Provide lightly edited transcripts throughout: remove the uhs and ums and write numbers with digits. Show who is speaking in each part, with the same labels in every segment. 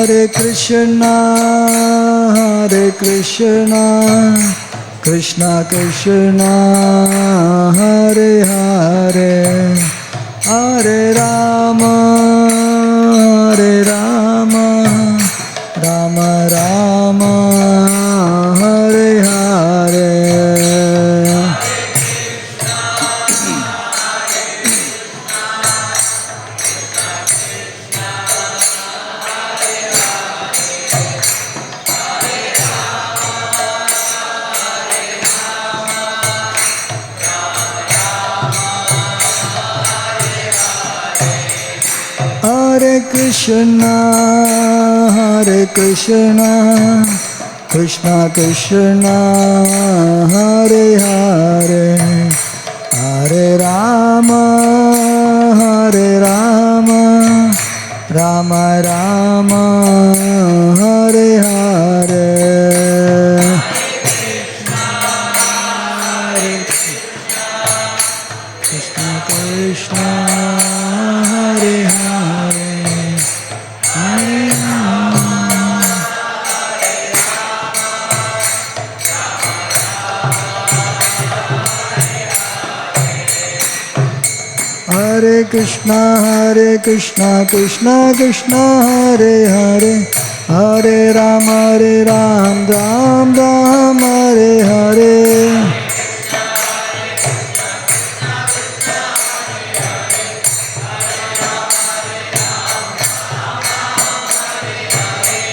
Speaker 1: Hare Krishna, Krishna Krishna, Hare Hare, Hare Rama, Rama Rama, Hare Hare. Hare Krishna, Krishna Krishna, Hare Hare, Hare Rama, Rama Rama, Hare Hare. Krishna Krishna, Hare Hare, Hare Rama. Hare Krishna, Krishna Krishna, Hare Hare, Hare Rama, Ram Ram, Hare Hare.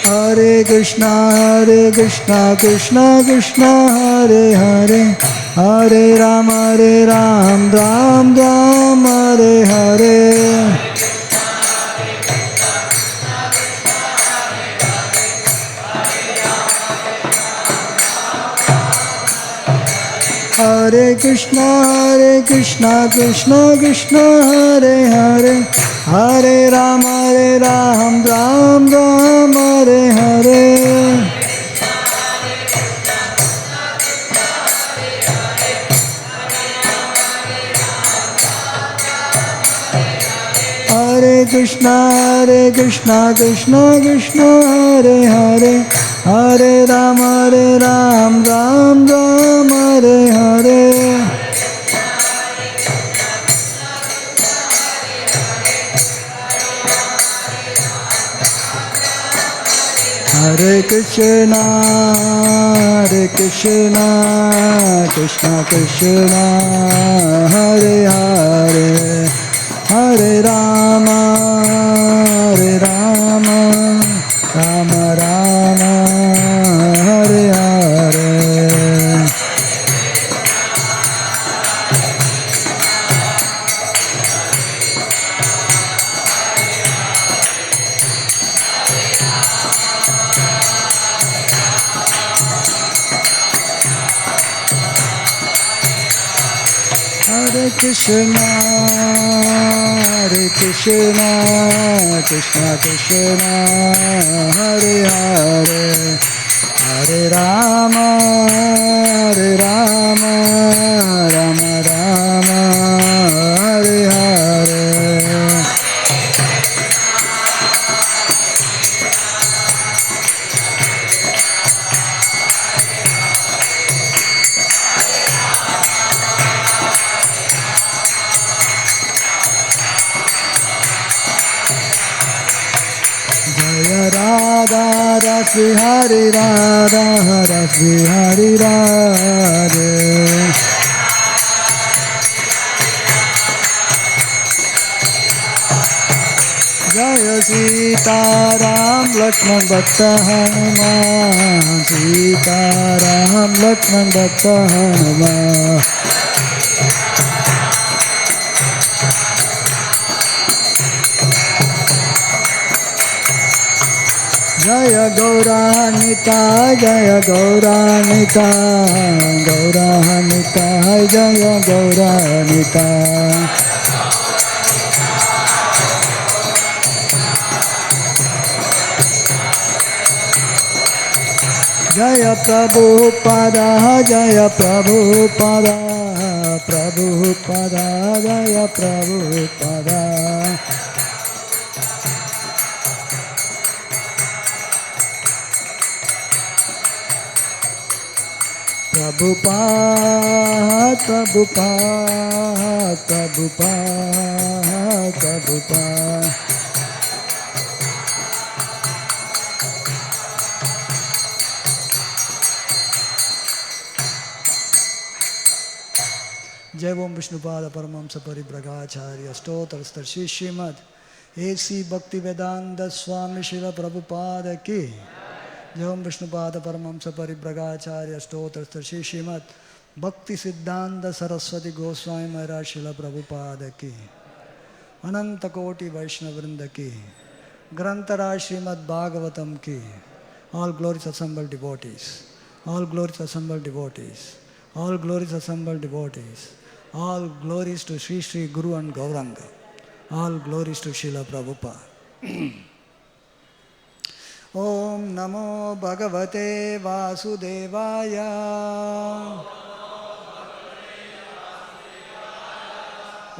Speaker 1: Hare Krishna, Krishna Krishna, Hare Hare, Hare Rama, Ram Ram, Hare Hare. Hare Krishna, Krishna Krishna, Hare Hare, Hare Rama, Ram Ram, Hare Hare. Hare Krishna, Krishna Krishna, Hare Hare, Hare Rama, Ram Ram, Hare Hare. Hare Krishna, Krishna Krishna, Hare Hare, Hare Rama, Rama Rama, Hare Hare. Hare Krishna, Krishna Krishna, Hare Hare, Hare Rama, Rama Rama, Hare Hare. Radha Rasbihari Radha Rasbihari Radha. Jaya Sita Ram Lakshman Bhatta Hanuman, Sita Ram Lakshman Bhatta Hanuman. Jaya Gauranita, Jaya Gauranita, Gauranita, Jaya Gauranita. Jaya Prabhupada, Jaya Prabhupada, Prabhupada, Jaya Prabhupada. Prabhupada, Prabhupada, Prabhupada, Prabhupada. Jai Om Vishnupada Paramahamsa Paribrahacharya Stotra Starshi Srimad A.C. Bhaktivedanta Swami Srila Prabhupada Ki Jai Om Vishnupada Paramahamsa Paribrahacharya Stotra Starshi Srimad Bhakti Siddhanta Saraswati Goswami Maharaj Srila Prabhupada Ki Ananta Koti Vaishnavrinda Ki Grantaraj Srimad Bhagavatam Ki. All glories assembled devotees. All glories assembled devotees. All glories assembled devotees. All glories to Sri Sri Guru and Gauranga. All glories to Srila Prabhupada. Om Namo Bhagavate Vasudevaya.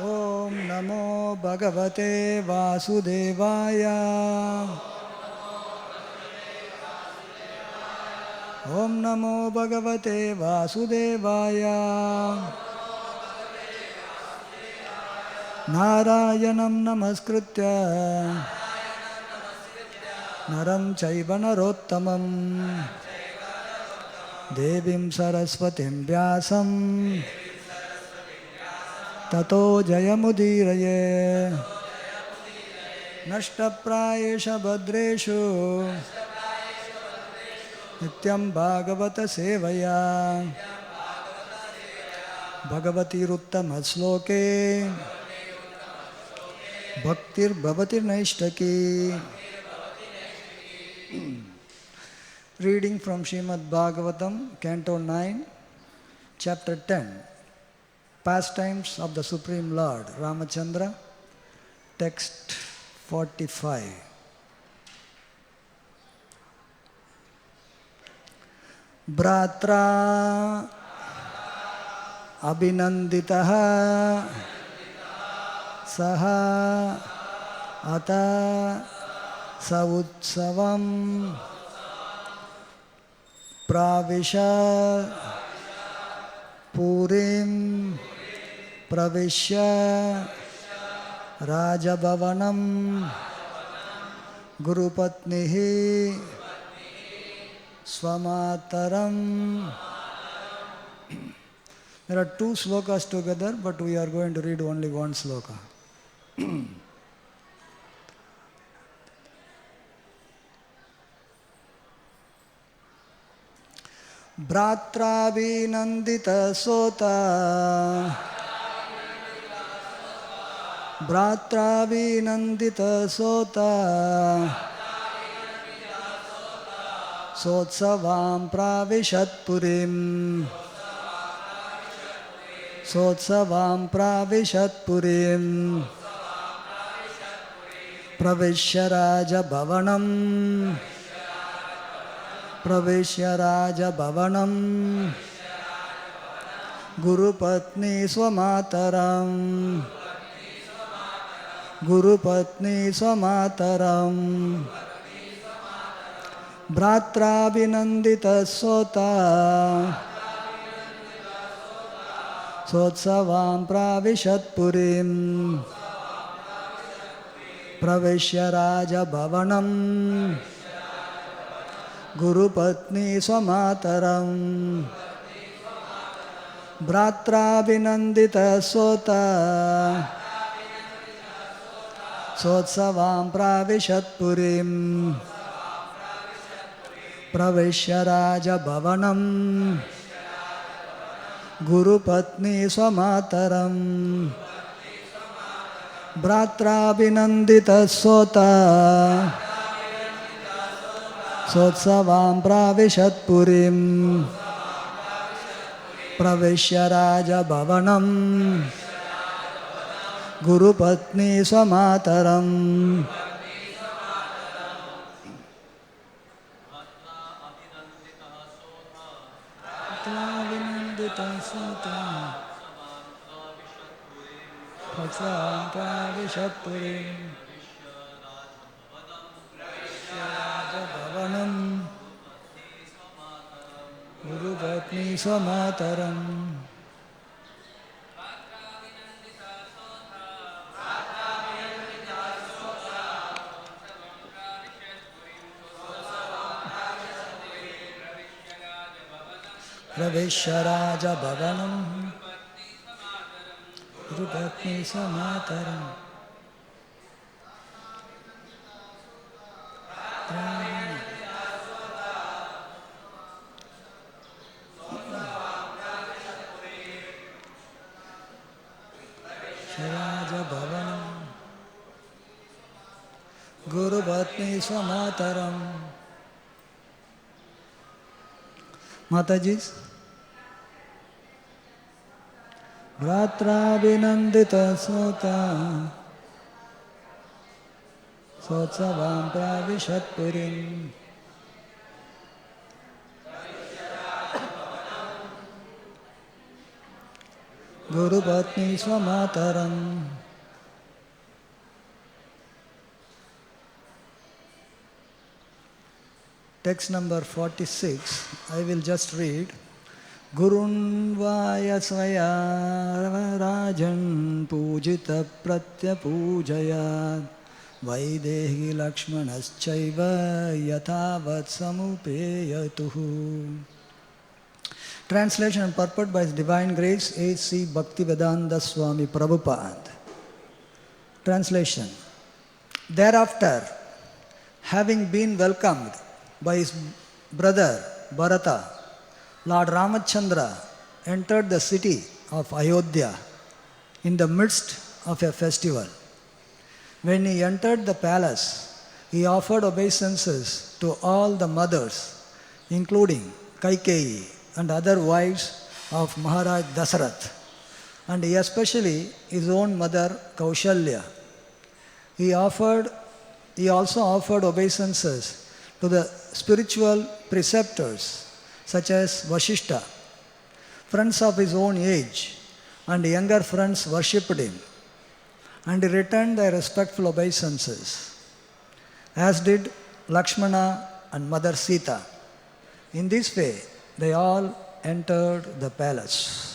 Speaker 1: Om Namo Bhagavate Vasudevaya. Om Namo Bhagavate Vasudevaya. Narayanam Namaskritya Naram Chaiva Narottamam Devim Saraswatim Vyasam Tato Jayamudiraye Nashtaprayesha Bhadreshu Nityam Bhagavata Sevaya Bhagavati Ruttama Sloke Bhaktir Bhavatir Naishtaki. Reading from Srimad Bhagavatam, Canto 9, Chapter 10, Pastimes of the Supreme Lord, Ramachandra, Text 45. Bratra Abhinanditaha Saha Ata Sautsavam Pravisha Purim Pravishya Rajabhavanam Gurupatnihi Swamataram. There are two slokas together, but we are going to read only one sloka. Bratra Vinandita Sota Bratra Vinandita Sota Sotsavam Pravishat Purim Sotsavam Pravishat Purim Pravishya Raja Bhavanam Pravishya Raja Bhavanam Gurupatni Swamataram Gurupatni Swamataram Bratra Vinandita Sota Sotsavam Pravishat Purim Pravishya Raja Bhavanam Gurupatni Swamataram Bratra Vinandita Sota Sotsavam Pravishat Purim Pravishya Raja Bhavanam Gurupatni Swamataram Bratra Vinandita Sota Sotsavam Pravishat Purim Pravishya Raja Bhavanam Gurupatni Swamataram. Sotsavam Pravishat Purim Raja Bhavanam Gurupatni Pagni Samataram. Praveshya Raja Bhavanam Rupatni Samataram. Raja Bhavanam Guru Bhatni Samataram. Matajis. Vratra Vinandita Sota Sotsavam Pravishat Purim. Guru Bhatni Swamataram. Text number 46, I will just read. Gurun Vaya Svaya Rajan Pujita Pratya Pujayat Vaidehi Lakshmanaschaiva Yathavat Samupeyatuhu. Translation and purport by His Divine Grace A.C. Bhaktivedanta Swami Prabhupada. Translation. Thereafter, having been welcomed by his brother Bharata, Lord Ramachandra entered the city of Ayodhya in the midst of a festival. When he entered the palace, he offered obeisances to all the mothers, including Kaikeyi and other wives of Maharaj Dasarath, and especially his own mother Kaushalya. He also offered obeisances to the spiritual preceptors such as Vashishta. Friends of his own age and younger friends worshipped him, and he returned their respectful obeisances, as did Lakshmana and Mother Sita. In this way, they all entered the palace.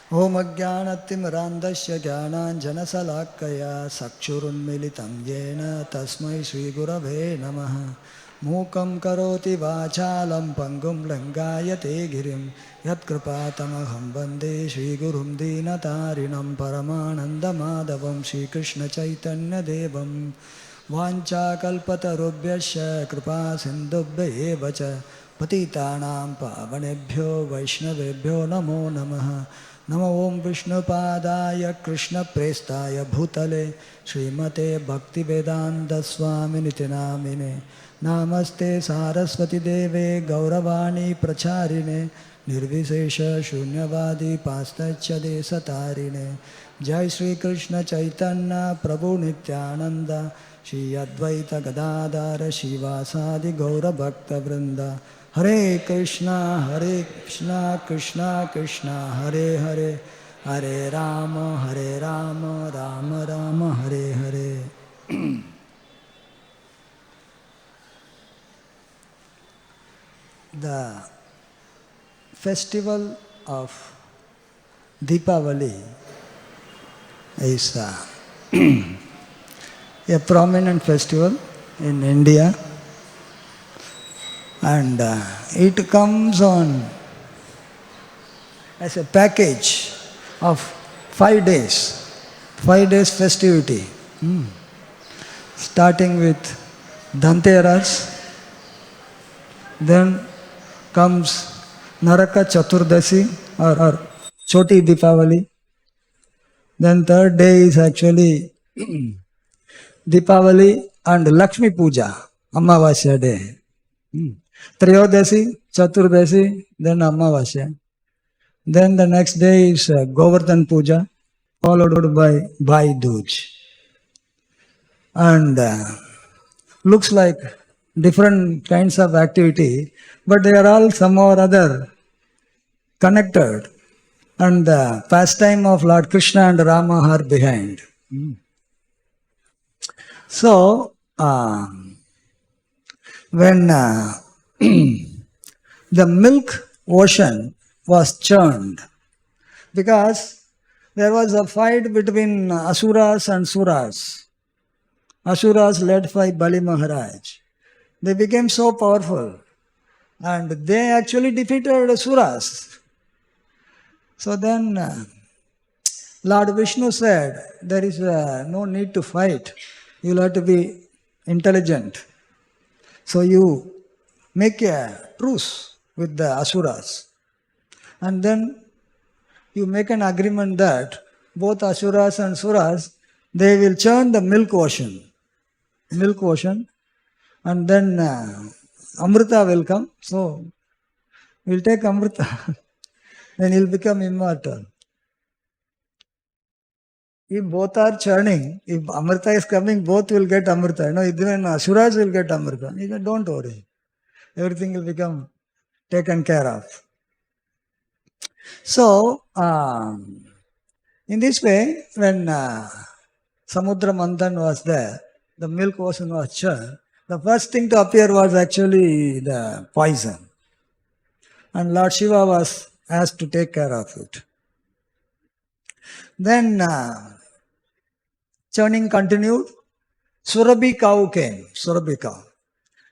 Speaker 1: Om Ajnanatimrandasya Jnananjanasalakaya Sakshurunmilitam Yena Tasmai Sri Gurave Namaha. Mukam Karoti Vachalam Pangum Langayate Girim Yat Kripatamaham Bande Sri Gurum Dinatarinam Paramananda Madhavam Sri Krishna Chaitanya Devam Vancha Kalpatarubhyasya Kripa Sindhubhya Evacha Patitanam Pavanebhyo Vaishnavebhyo Namo Namaha. Namo Om Vishnupadaya Krishna Prestaya Bhutale Srimate Bhaktivedanta Swami Nitinamine Namaste Saraswati Deve Gauravani Pracharine Nirvisesha Shunyavadi Pastacha Desatarine Jai Sri Krishna Chaitanya Prabhu Nityananda Shri Advaita Gadadara Shivasadi Gaura Bhakta Vrinda Hare Krishna, Krishna Krishna, Hare Hare, Hare Rama, Rama Rama, Hare Hare. The festival of Deepawali is a prominent festival in India. And it comes on as a package of 5 days festivity, starting with Dhanteras, then comes Naraka Chaturdasi or Choti Deepawali, then third day is actually Deepawali and Lakshmi Puja, Amavasya day. Triyodasi, Chaturdasi, then Amavasya. Then the next day is Govardhan Puja, followed by Bhai Dooj. And looks like different kinds of activity, but they are all somehow or other connected. And the pastime of Lord Krishna and Rama are behind. So, when the milk ocean was churned because there was a fight between Asuras and Suras. Asuras led by Bali Maharaj. They became so powerful and they actually defeated Asuras. So then Lord Vishnu said, there is no need to fight. You will have to be intelligent. So you make a truce with the Asuras. And then you make an agreement that both Asuras and Suras, they will churn the milk ocean. And then Amrita will come. So we'll take Amrita. Then he'll become immortal. If both are churning, if Amrita is coming, both will get Amrita. Even Asuras will get Amrita. He said, don't worry. Everything will become taken care of. So, in this way, when Samudra Manthan was there, the milk ocean was churned, the first thing to appear was actually the poison. And Lord Shiva was asked to take care of it. Then churning continued. Surabhi cow came. Surabhi cow.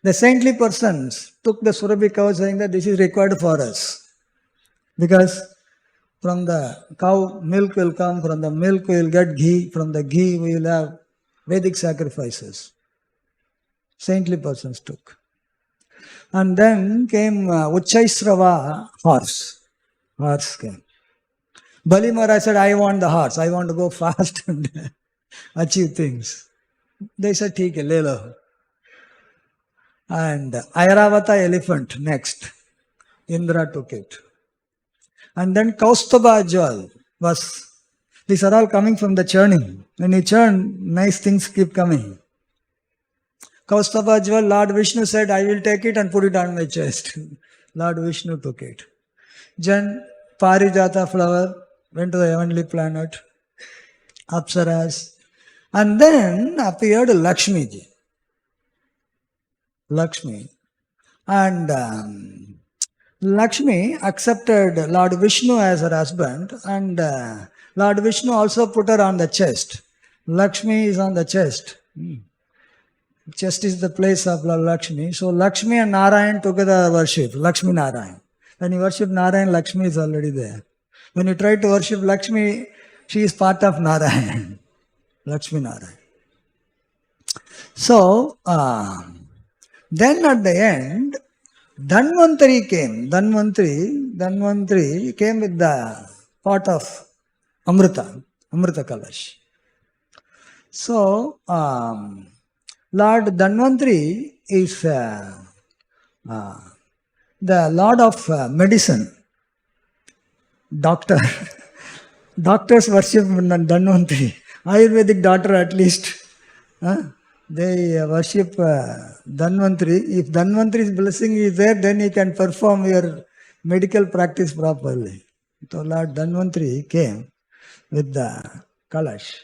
Speaker 1: The saintly persons took the Surabhi cow saying that this is required for us. Because from the cow milk will come, from the milk we will get ghee, from the ghee we will have Vedic sacrifices. Saintly persons took. And then came Uchchaisrava horse. Horse came. Bali Maharaj said, I want the horse. I want to go fast and achieve things. They said, "Theek hai, le lo." And Airavata elephant next. Indra took it. And then Kaustubha jewel was, these are all coming from the churning. When you churn, nice things keep coming. Kaustubha jewel, Lord Vishnu said, I will take it and put it on my chest. Lord Vishnu took it. Then Parijata flower went to the heavenly planet. Apsaras. And then appeared Lakshmi ji. Lakshmi. And Lakshmi accepted Lord Vishnu as her husband, and Lord Vishnu also put her on the chest. Lakshmi is on the chest. Chest is the place of Lord Lakshmi. So Lakshmi and Narayan together worship. Lakshmi Narayan. When you worship Narayan, Lakshmi is already there. When you try to worship Lakshmi, she is part of Narayan. Lakshmi Narayan. So, then at the end, Dhanvantari came. Dhanvantari came with the pot of Amrita Kalash. So, Lord Dhanvantari is the Lord of medicine. Doctor. Doctors worship Dhanvantari. Ayurvedic doctor at least. They worship Dhanvantari. If Dhanvantari's blessing is there, then he can perform your medical practice properly. So Lord Dhanvantari came with the Kalash.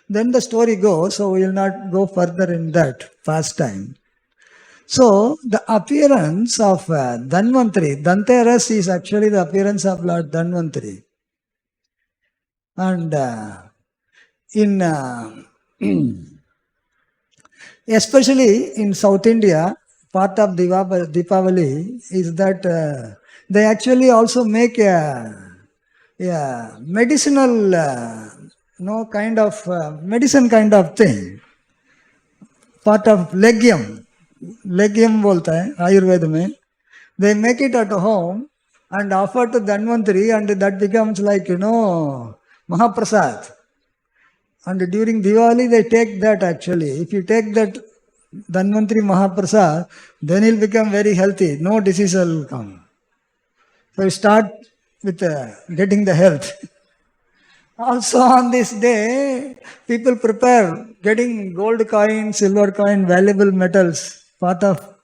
Speaker 1: Then the story goes, so we will not go further in that pastime. So the appearance of Dhanvantari, Dhanteras is actually the appearance of Lord Dhanvantari. And especially in South India, part of Deepawali is that they actually also make a medicinal, medicine kind of thing. Part of legium बोलता है आयुर्वेद में. They make it at home and offer to Dhanvantari, and that becomes like, Mahaprasad. And during Diwali, they take that actually. If you take that Dhanvantari Mahaprasad, then he'll become very healthy. No disease will come. So you start with getting the health. Also on this day, people prepare getting gold coin, silver coin, valuable metals, part of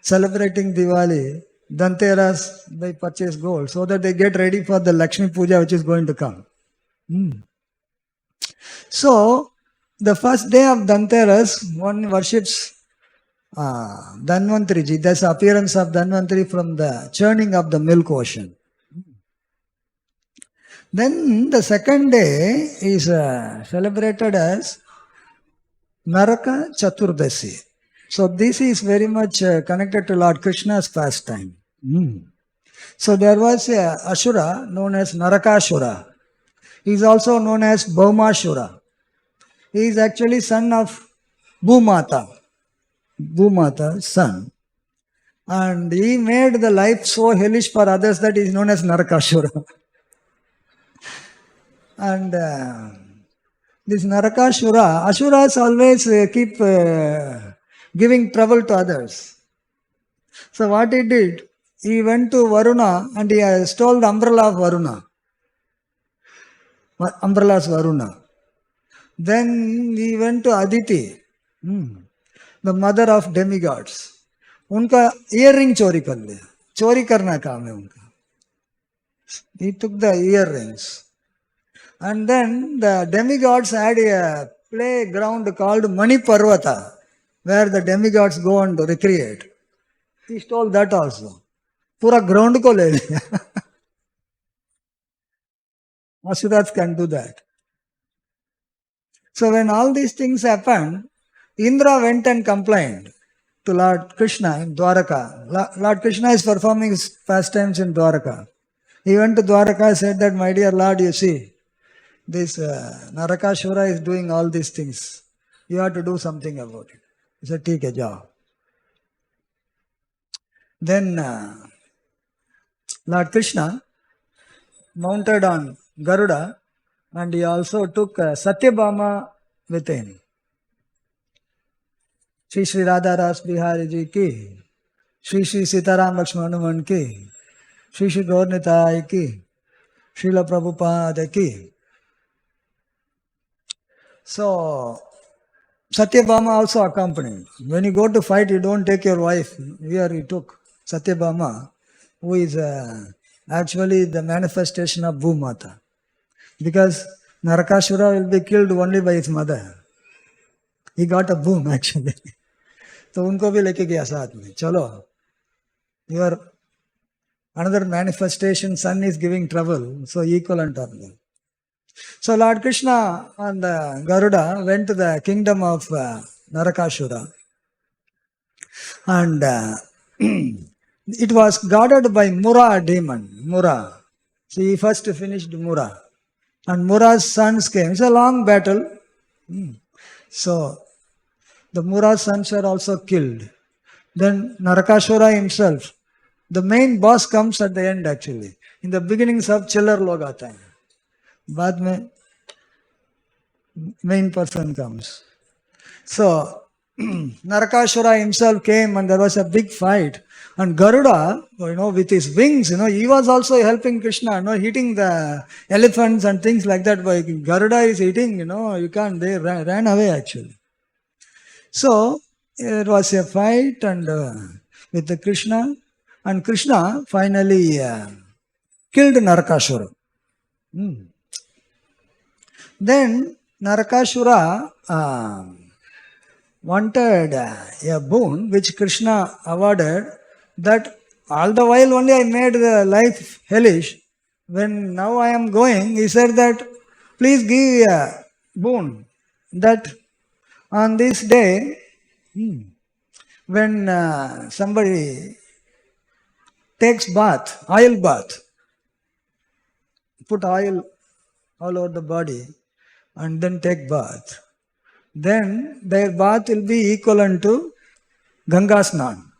Speaker 1: celebrating Diwali. Dhanteras, they purchase gold so that they get ready for the Lakshmi Puja which is going to come. So, the first day of Dhanteras, one worships Dhanvantariji. There's appearance of Dhanvantari from the churning of the milk ocean. Then the second day is celebrated as Naraka Chaturdasi. So this is very much connected to Lord Krishna's pastime. So there was a Ashura known as Narakashura. He is also known as Bhaumashura. He is actually son of Bhumata. Bhumata's son. And he made the life so hellish for others that he is known as Narakashura. And this Narakashura, Asuras always keep giving trouble to others. So what he did, he went to Varuna and he stole the umbrella of Varuna. Umbrellas Varuna. Then he went to Aditi, the mother of demigods. Unka earring chori kar liya. Chori karna kaam hai unka. He took the earrings. And then the demigods had a playground called Mani Parvata, where the demigods go and recreate. He stole that also. Pura ground ko le liya. Asuras can do that. So when all these things happened, Indra went and complained to Lord Krishna in Dwaraka. Lord Krishna is performing his pastimes in Dwaraka. He went to Dwaraka and said that, my dear Lord, you see, this Narakashura is doing all these things. You have to do something about it. He said, "Theek hai, jao." Then Lord Krishna mounted on Garuda and he also took Satyabhama with him. SriSriRadhaRasbihariTemple ki, SriSriSitaram Lakshmanaman ki, SriSri Gaurnitai ki, Srila Prabhupada ki. So, Satyabhama also accompanied. When you go to fight, you don't take your wife. Here he took Satyabhama, who is actually the manifestation of Bhumata. Because Narakashura will be killed only by his mother. He got a boom actually. So unko bhi leke gaya saath mein. Chalo. Your another manifestation, son is giving trouble. So equivalent of them. So Lord Krishna on the Garuda went to the kingdom of Narakashura. And it was guarded by Mura demon. Mura. So he first finished Mura. And Mura's sons came. It's a long battle. So the Mura's sons were also killed. Then Narakashura himself. The main boss comes at the end actually. In the beginnings of chiller log aata hai. बाद में main person comes. So Narakashura himself came and there was a big fight. And Garuda, with his wings, he was also helping Krishna, hitting the elephants and things like that. But Garuda is hitting, you can't, they ran away actually. So it was a fight and with the Krishna. And Krishna finally killed Narakashura. Then Narakashura wanted a boon which Krishna awarded, that all the while only I made the life hellish. When now I am going, he said that please give a boon that on this day when somebody takes bath, oil bath, put oil all over the body and then take bath, then their bath will be equivalent to Ganga Snan.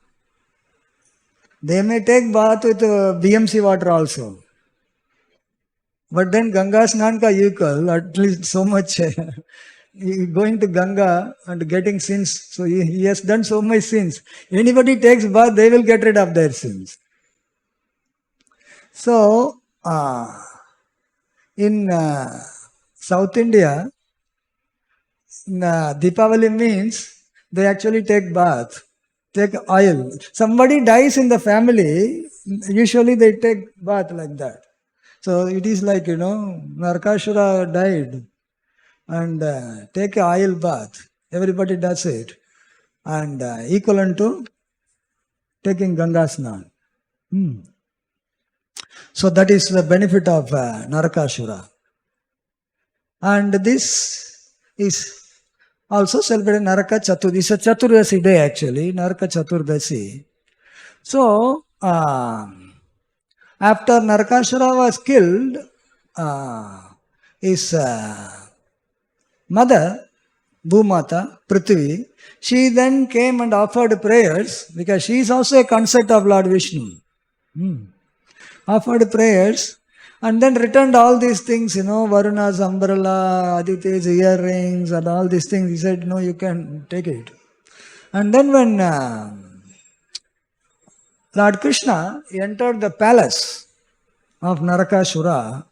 Speaker 1: They may take bath with BMC water also. But then Ganga Snan ka equal, at least so much going to Ganga and getting sins. So he has done so much sins. Anybody takes bath, they will get rid of their sins. So in South India, Deepawali means they actually take bath, take oil. Somebody dies in the family, usually they take bath like that. So it is like, Narakashura died and take a oil bath. Everybody does it. and equivalent to taking Ganga Snan. So that is the benefit of Narakasura. And this is also celebrated Naraka Chaturdasi. It's a Chaturdasi day actually, Naraka Chaturdasi. So, after Narakasura was killed, his mother, Bhumata, Prithvi, she then came and offered prayers because she is also a consort of Lord Vishnu. Offered prayers and then returned all these things, Varuna's umbrella, Aditya's earrings and all these things. He said, no, you can take it. And then when Lord Krishna entered the palace of Narakasura,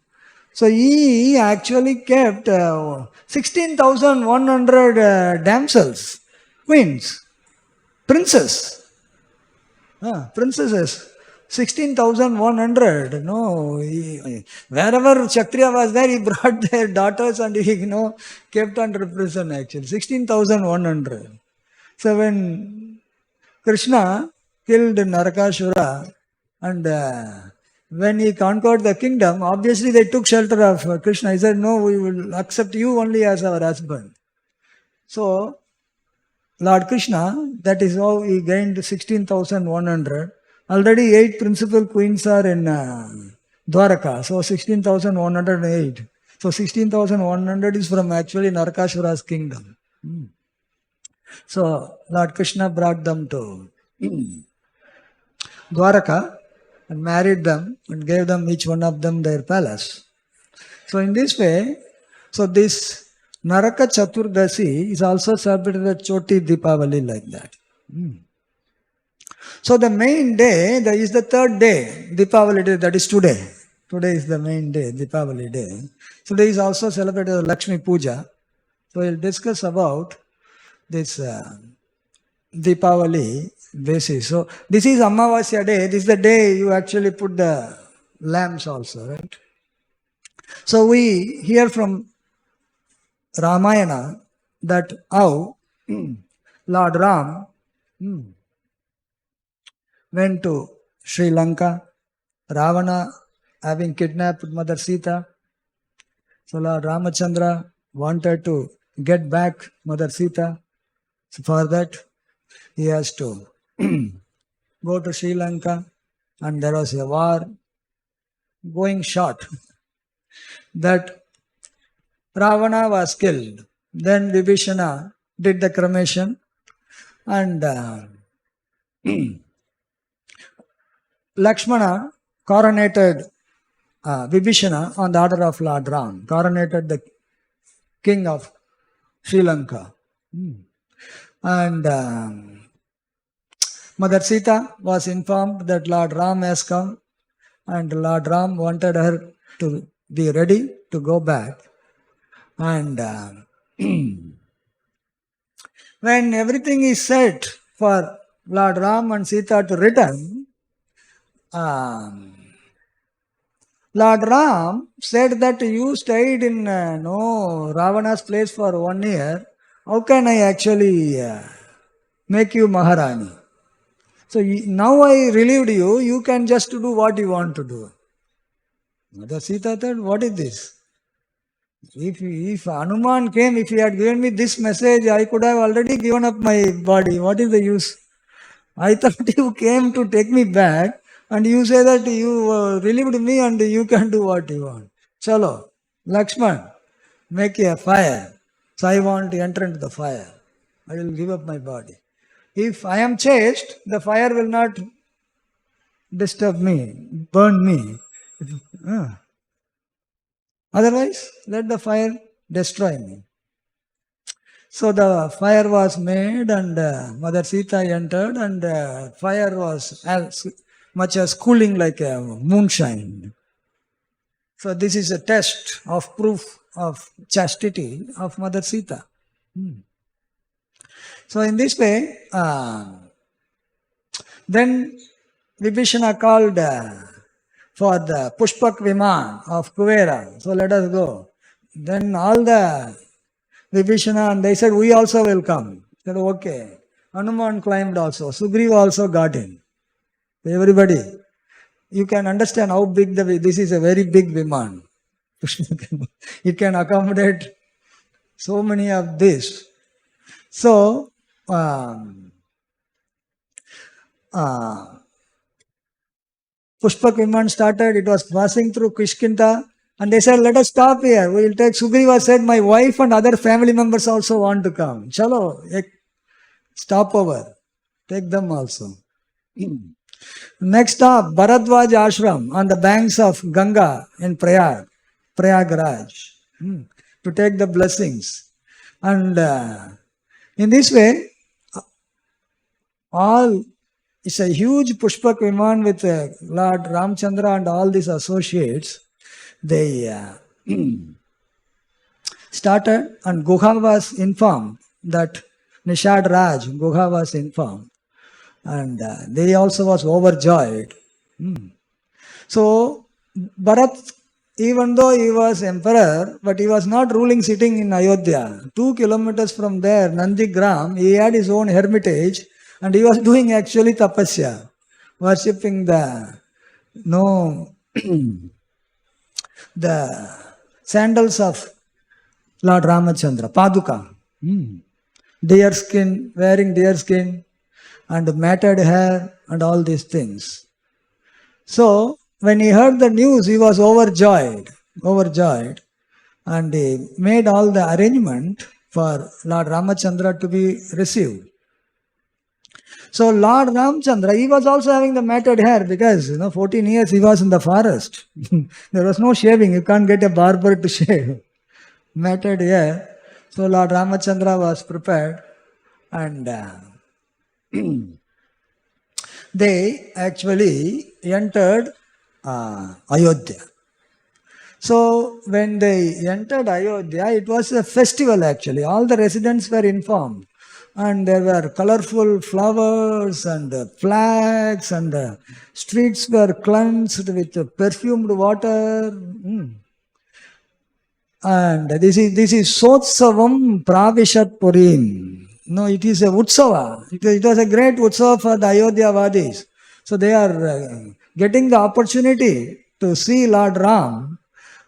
Speaker 1: so he actually kept 16,100 damsels, queens, princesses. 16,100. Wherever Kshatriya was there, he brought their daughters and he, kept under prison actually. 16,100. So when Krishna killed Narakasura and when he conquered the kingdom, obviously they took shelter of Krishna. He said, no, we will accept you only as our husband. So, Lord Krishna, that is how he gained 16,100. Already 8 principal queens are in Dwaraka. So, 16,108. So, 16,100 is from actually Narakasura's kingdom. So, Lord Krishna brought them to Dwaraka and married them and gave them, each one of them, their palace. So in this way, so this Naraka Chaturdasi is also celebrated at Choti Deepawali like that. So the main day, that is the third day, Deepawali day, that is today. Today is the main day, Deepawali day. So today is also celebrated as Lakshmi Puja. So we'll discuss about this Deepawali basis. So this is Amavasya day. This is the day you actually put the lamps also, right? So we hear from Ramayana that how Lord Ram went to Sri Lanka, Ravana having kidnapped Mother Sita. So Lord Ramachandra wanted to get back Mother Sita. So for that, he has to go to Sri Lanka, and there was a war going short that Ravana was killed. Then Vibhishana did the cremation, and Lakshmana coronated Vibhishana on the order of Lord Ram, coronated the king of Sri Lanka. And Mother Sita was informed that Lord Ram has come, and Lord Ram wanted her to be ready to go back. And when everything is set for Lord Ram and Sita to return, Lord Ram said that you stayed in Ravana's place for 1 year. How can I actually make you Maharani? So now I relieved you, you can just do what you want to do. Mother Sita said, what is this? If Hanuman came, if he had given me this message, I could have already given up my body. What is the use? I thought you came to take me back, and you say that you relieved me and you can do what you want. Chalo, Lakshman, make a fire. So I want to enter into the fire. I will give up my body. If I am chased, the fire will not disturb me, burn me. Otherwise, let the fire destroy me. So the fire was made, and Mother Sita entered, and fire was as much as cooling like a moonshine. So this is a test of proof of chastity of Mother Sita. So in this way, then Vibhishana called for the Pushpak Viman of Kuvera. So let us go. Then all the Vibhishana, and they said, we also will come. Said, okay. Hanuman climbed also. Sugriva also got in. Everybody. You can understand how big this is a very big Viman. It can accommodate so many of this. So, Pushpak Viman started. It was passing through Kishkinta. And they said, let us stop here. We will take. Sugriva said, my wife and other family members also want to come. Chalo, stop over. Take them also. Next stop, Bharadwaj Ashram on the banks of Ganga in Prayagraj, to take the blessings. And in this way, it's a huge Pushpak Viman with Lord Ramchandra and all these associates. They started, and Guha was informed that Nishad Raj, Guha was informed. And they also was overjoyed. So, Bharat, even though he was emperor, but he was not ruling sitting in Ayodhya. 2 kilometers from there, Nandigram, he had his own hermitage and he was doing actually tapasya, worshipping the sandals of Lord Ramachandra, Paduka. Deer skin, wearing deer skin, and matted hair and all these things. So, when he heard the news, he was overjoyed, and he made all the arrangement for Lord Ramachandra to be received. So, Lord Ramachandra, he was also having the matted hair because, 14 years he was in the forest. There was no shaving, you can't get a barber to shave. Matted hair. So, Lord Ramachandra was prepared, and they actually entered Ayodhya. So, when they entered Ayodhya, it was a festival actually. All the residents were informed. And there were colorful flowers and flags, and the streets were cleansed with perfumed water. And this is Sotsavam Pravishat Purim. No, it is a Utsava. It was a great Utsava for the Ayodhyavadis. So they are getting the opportunity to see Lord Ram.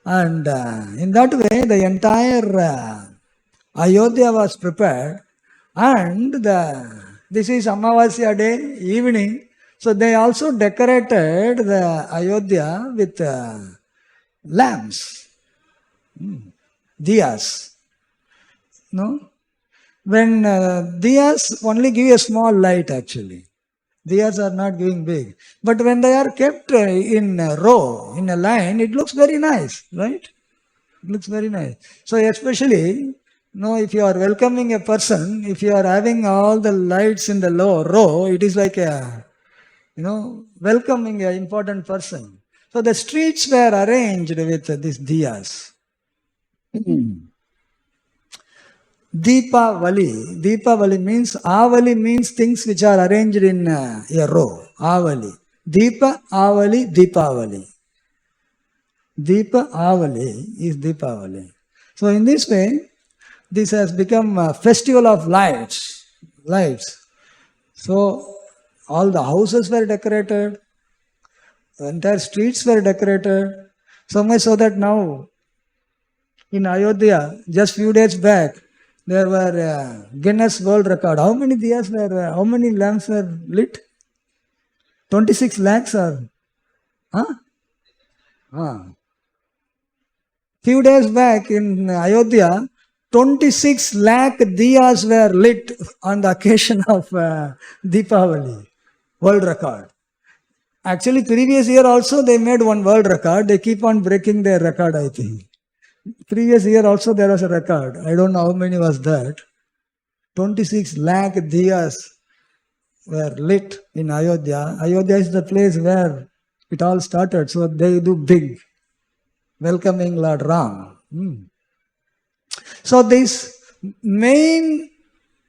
Speaker 1: And in that way, the entire Ayodhya was prepared. And this is Amavasya day, evening. So they also decorated the Ayodhya with lamps, diyas. No? When diyas only give a small light actually. Diyas are not giving big. But when they are kept in a row, in a line, it looks very nice, right? It looks very nice. So especially, if you are welcoming a person, if you are having all the lights in the row, it is like welcoming an important person. So the streets were arranged with these diyas. Deepawali means, Avali means things which are arranged in a row. Avali. Deepa, Avali, Deepawali. Deepa, Avali is Deepawali. So in this way, this has become a festival of lights. So all the houses were decorated, the entire streets were decorated. So much so that now in Ayodhya, just few days back, there were Guinness World Record. How many lamps were lit? 26 lakhs or? Few days back in Ayodhya, 26 lakh diyas were lit on the occasion of Deepawali. World record. Actually, previous year also they made one world record. They keep on breaking their record, I think. Previous year also there was a record. I don't know how many was that. 26 lakh diyas were lit in Ayodhya. Ayodhya is the place where it all started. So they do big, welcoming Lord Ram. So this main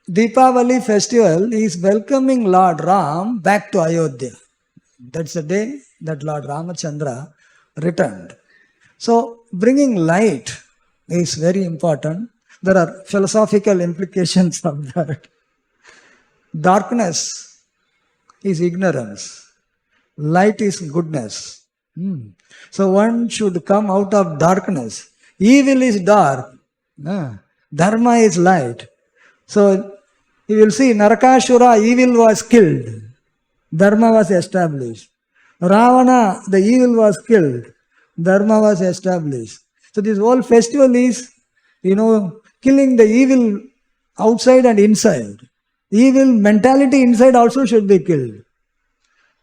Speaker 1: Deepawali festival is welcoming Lord Ram back to Ayodhya. That's the day that Lord Ramachandra returned. So bringing light is very important. There are philosophical implications of that. darkness is ignorance, light is goodness. So one should come out of darkness. Evil is dark, dharma is light. So you will see Narakashura, evil was killed, dharma was established. Ravana, the evil was killed, dharma was established. So this whole festival is, killing the evil outside and inside. Evil mentality inside also should be killed.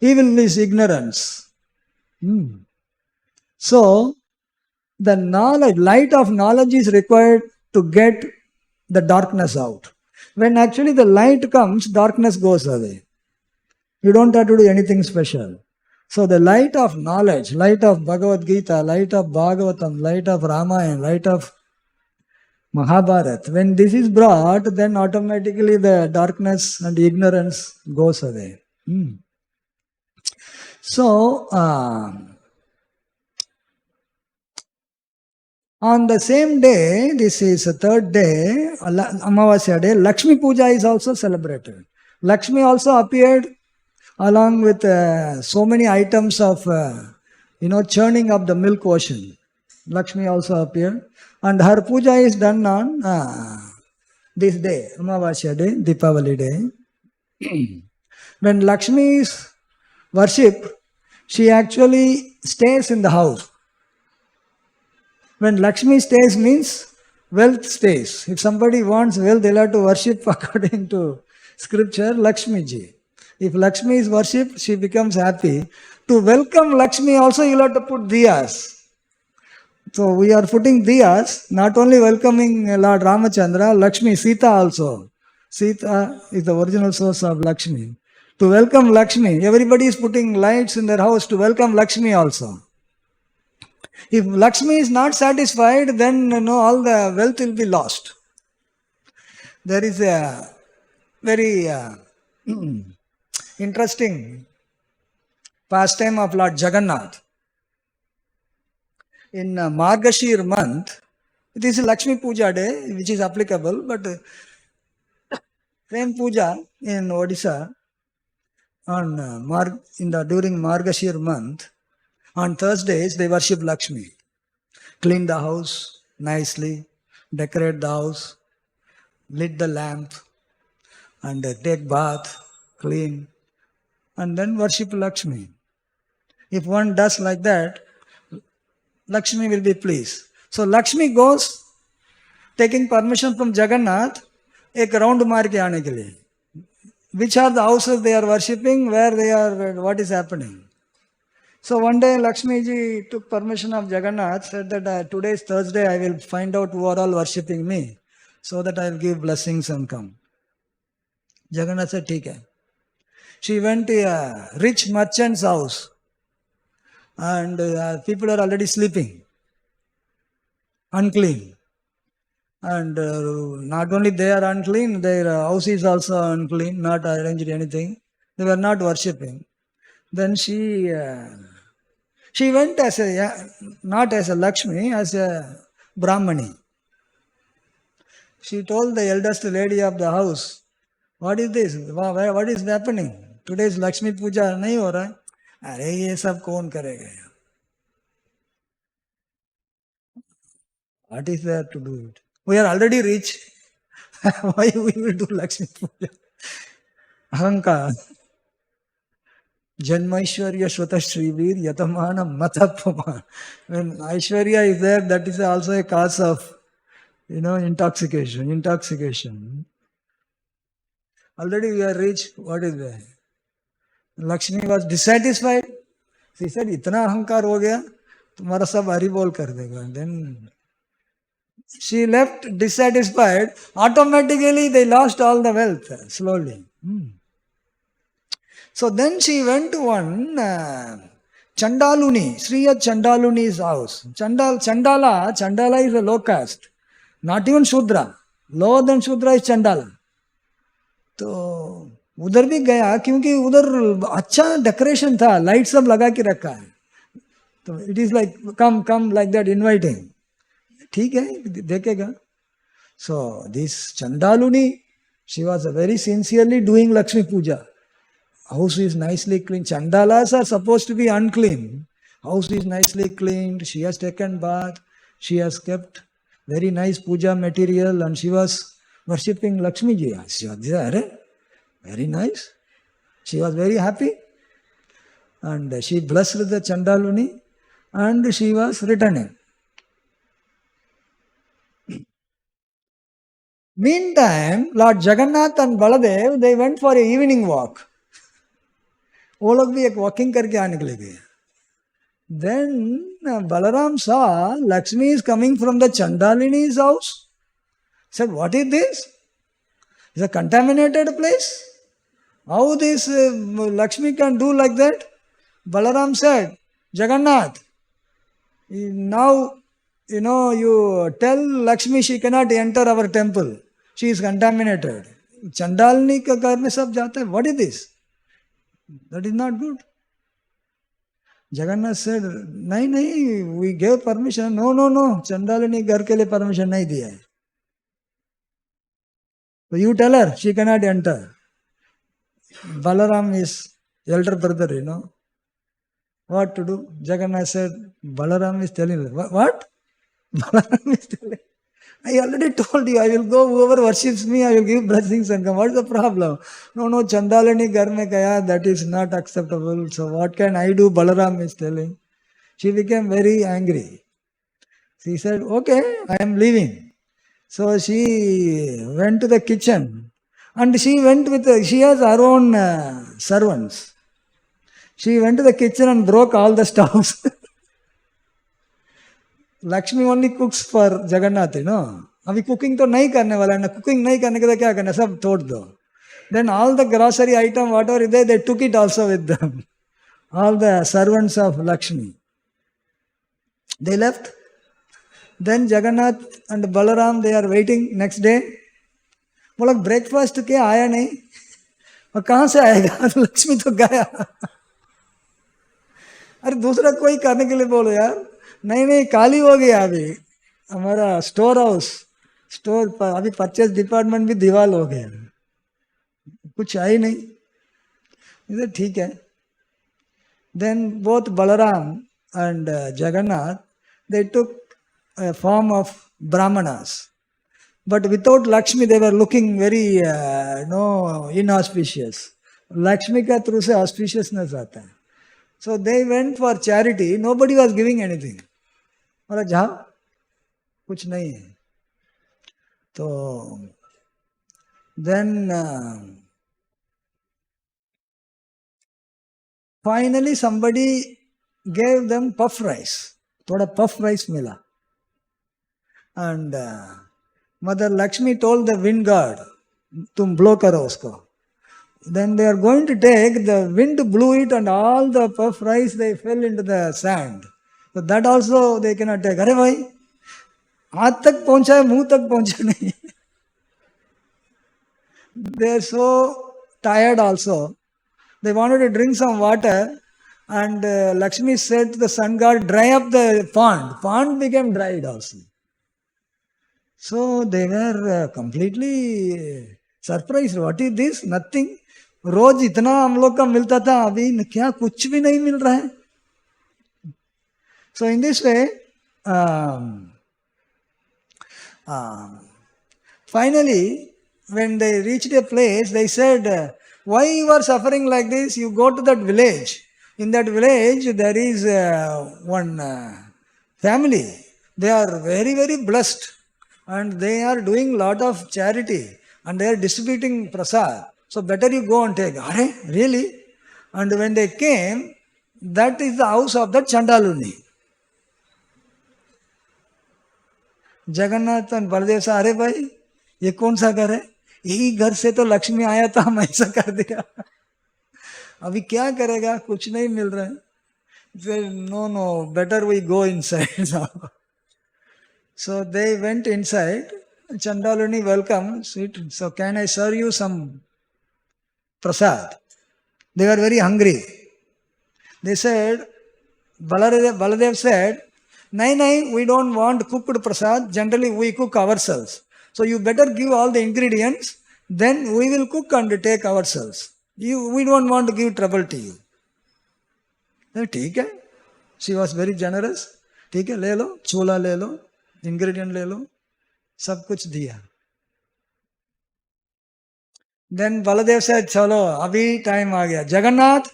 Speaker 1: Evil is ignorance. So, the knowledge, light of knowledge is required to get the darkness out. When actually the light comes, darkness goes away. You don't have to do anything special. So the light of knowledge, light of Bhagavad-gita, light of Bhagavatam, light of Ramayana, light of Mahabharata, when this is brought, then automatically the darkness and ignorance goes away. So, on the same day, this is the third day, Amavasya day, Lakshmi Puja is also celebrated. Lakshmi also appeared along with so many items of, churning of the milk ocean. Lakshmi also appeared. And her puja is done on this day, Amavasya day, Deepawali day. When Lakshmi is worshipped, she actually stays in the house. When Lakshmi stays means wealth stays. If somebody wants wealth, they'll have to worship according to scripture, Lakshmi ji. If Lakshmi is worshipped, she becomes happy. To welcome Lakshmi also, you'll have to put diyas. So we are putting diyas, not only welcoming Lord Ramachandra, Lakshmi, Sita also. Sita is the original source of Lakshmi. To welcome Lakshmi, everybody is putting lights in their house to welcome Lakshmi also. If Lakshmi is not satisfied, then all the wealth will be lost. There is a very interesting pastime of Lord Jagannath. In Margashir month, it is Lakshmi Puja day, which is applicable, but same puja in Odisha during Margashir month, on Thursdays they worship Lakshmi. Clean the house nicely, decorate the house, lit the lamp, and take bath, clean, and then worship Lakshmi. If one does like that, Lakshmi will be pleased. So Lakshmi goes taking permission from Jagannath, ek round maar ke aane ke liye. Which are the houses they are worshipping, where they are, what is happening. So one day Lakshmi ji took permission of Jagannath, said that today is Thursday, I will find out who are all worshipping me, so that I will give blessings and come. Jagannath said, "Theek hai." She went to a rich merchant's house, and people are already sleeping, unclean. And not only they are unclean, their house is also unclean, not arranged anything. They were not worshipping. Then she went as not as a Lakshmi, as a Brahmani. She told the eldest lady of the house, "What is this? What is happening? Today is Lakshmi Puja, nahi ho raha hai? अरे ये सब कौन करेगा? What is there to do it? We are already rich. Why we will do Lakshmi Puja? Ahankar. Janmaishwarya Shwata Shrivir Yatamana Matapama. When Aishwarya is there, that is also a cause of, intoxication. Already we are rich. What is there? Lakshmi was dissatisfied. She said, "Itna ahankar ho gaya, tumhara sab hari bol kar dega." Then she left dissatisfied. Automatically they lost all the wealth slowly. So then she went to one Chandaluni, Sriya Chandaluni's house. Chandala is a low caste. Not even Shudra. Lower than Shudra is Chandala. तो उधर भी गया क्योंकि उधर अच्छा decoration था, light सब लगा के रखा है, तो it is like come like that inviting. ठीक है, देखेगा. सो दिस चंडालुनी She was very sincerely doing Lakshmi Puja. House is nicely clean. Chandalas are supposed to be unclean. House is nicely cleaned. She has taken bath. She has kept very nice puja material and she was worshipping Lakshmi Ji. She was there. Very nice. She was very happy. And she blessed the Chandaluni and she was returning. Meantime, Lord Jagannath and Baladev, they went for an evening walk. वो लोग भी एक walking करके आने के लिए गए. Then Balaram saw Lakshmi is coming from the Chandalini's house. Said, what is this? It's a contaminated place. How this Lakshmi can do like that? Balaram said, Jagannath, now you tell Lakshmi she cannot enter our temple. She is contaminated. Chandalini ka घर में सब जाता है. What is this? That is not good. Jagannath said, nahi, we gave permission. No, Chandalini घर के लिए permission नहीं दिया है. So you tell her, she cannot enter. Balaram is elder brother, What to do? Jagannath said, Balaram is telling her. What? Balaram is telling. I already told you, I will go, whoever worships me, I will give blessings and come. What is the problem? No, Chandalini घर में गया, that is not acceptable. So what can I do? Balaram is telling. She became very angry. She said, okay, I am leaving. So she went to the kitchen and she has her own servants. She went to the kitchen and broke all the stoves. Lakshmi only cooks for Jagannath, अभी cooking तो नहीं करने वाला है ना. Cooking नहीं करने के लिए क्या करना, सब तोड़ दो. Then all the grocery item, whatever is there, they took it also with them. All the servants of Lakshmi. They left. Then Jagannath and Balaram, they are waiting next day. बोला breakfast के आया नहीं. और कहाँ से आएगा? लक्ष्मी तो गया. अरे दूसरा कोई करने के लिए बोलो यार. नहीं खाली हो गया अभी हमारा स्टोर हाउस. अभी परचेस डिपार्टमेंट भी दीवार हो गया, कुछ आई नहीं. इधर ठीक है. Then both Balaram and Jagannath, they took a form of Brahmanas. But without Lakshmi, they were looking very inauspicious. Lakshmi ka through se auspiciousness आता है. So they went for charity. Nobody was giving anything. बोला जाओ, कुछ नहीं है. तो then finally somebody gave them puff rice. थोड़ा puff rice मिला. And Mother Lakshmi told the wind god, तुम blow करो उसको. Then they are going to take, the wind blew it and all the puff rice, they fell into the sand. So that also they cannot take. अरे भाई, हाथ तक पहुंचा है, मुंह तक पहुंचा नहीं. They are so tired also. They wanted to drink some water and Lakshmi said to the sun god, dry up the pond. Pond became dried also. So they were completely surprised. What is this? Nothing. रोज इतना हम लोग का मिलता था, अभी क्या कुछ भी नहीं मिल रहा है. So in this way, finally, when they reached a place, they said, why you are suffering like this? You go to that village. In that village, there is one family. They are very, very blessed. And they are doing lot of charity. And they are distributing prasad. So better you go and take. Hare, really? And when they came, that is the house of the Chandaluni. Jagannath and Baladev said, अरे भाई, ये कौन सा घर है? यही घर से तो लक्ष्मी आया था, हम ऐसा कर दिया. अभी क्या करेगा? कुछ नहीं मिल रहा है. Said, no, better we go inside now. So they went inside. Chandaluni welcomed. So can I serve you some prasad? They were very hungry. They said, Baladev said, nahi, we don't want cooked prasad. Generally we cook ourselves. So you better give all the ingredients then we will cook and take ourselves. We don't want to give trouble to you. ठीक है. She was very generous. ठीक है, ले लो, छोला ले लो, ingredient ले लो, सब कुछ दिया. Then Baladev said, chalo, abhi time aa gaya. Jagannath,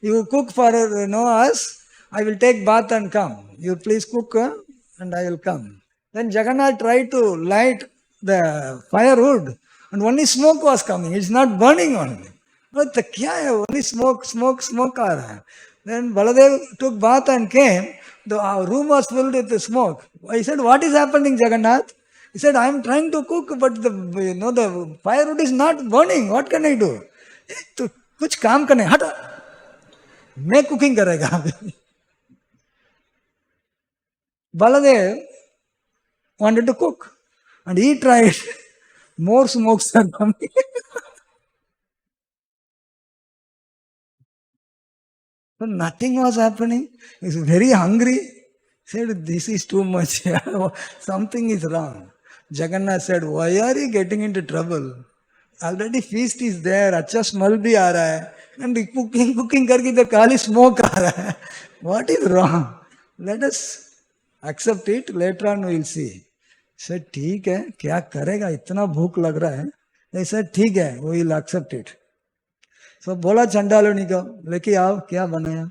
Speaker 1: you cook for us, I will take bath and come. You please cook and I will come. Then Jagannath tried to light the firewood and only smoke was coming. It's not burning only. But kya hai? Only smoke aa raha hai. Then Baladev took bath and came. The room was filled with the smoke. I said, what is happening, Jagannath? He said, I am trying to cook, but the firewood is not burning. What can I do? तो कुछ काम करने हट, मैं cooking करेगा. Baladev wanted to cook, and he tried. More smokes are coming. So nothing was happening. He was very hungry. He said, this is too much. Something is wrong. Jagannath said, why are you getting into trouble? Already feast is there. Acha smell bhi aa raha hai. And cooking karke the kali smoke aa raha hai. What is wrong? Let us accept it. Later on we will see. He said, ठीक है, क्या करेगा, इतना भूख लग रहा है. They said, ठीक है, we will accept it. So बोला चंडालनी को, लेके आओ, क्या बनाया.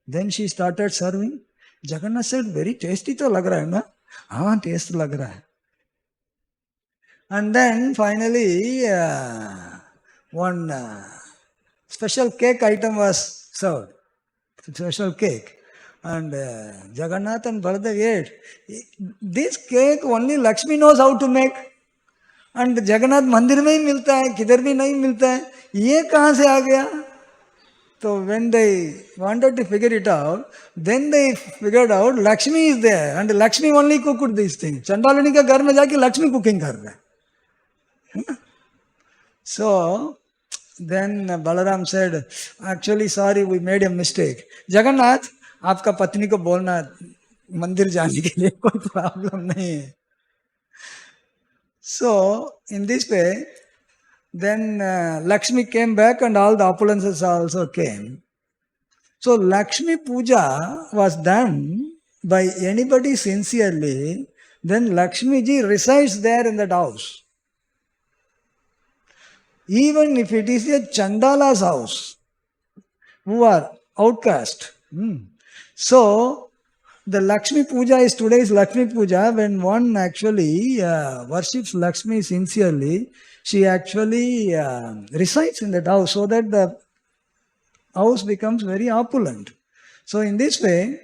Speaker 1: Then she started serving. Jagannath said, very tasty तो लग रहा है ना. हाँ, taste लग रहा है. And then finally one special cake item was served. Special cake. And Jagannath and Baladev ate. This cake only Lakshmi knows how to make. And Jagannath मंदिर में ही मिलता है, किधर भी नहीं मिलता है. ये कहाँ से आ गया? So when they wanted to figure it out, then they figured out Lakshmi is there. And Lakshmi only cooked these things. चंडालनी के घर में जाके Lakshmi cooking कर रहा है. So then Balaram said, actually sorry, we made a mistake. Jagannath, आपका पत्नी को बोलना मंदिर जाने के लिए कोई प्रॉब्लम नहीं है. So in this way, then Lakshmi came back and all the opulences also came. So Lakshmi Puja was done by anybody sincerely, then Lakshmi ji resides there in that house. Even if it is a Chandala's house, who are outcast. So, the Lakshmi Puja is today's Lakshmi Puja. When one actually worships Lakshmi sincerely, she actually resides in that house so that the house becomes very opulent. So, in this way,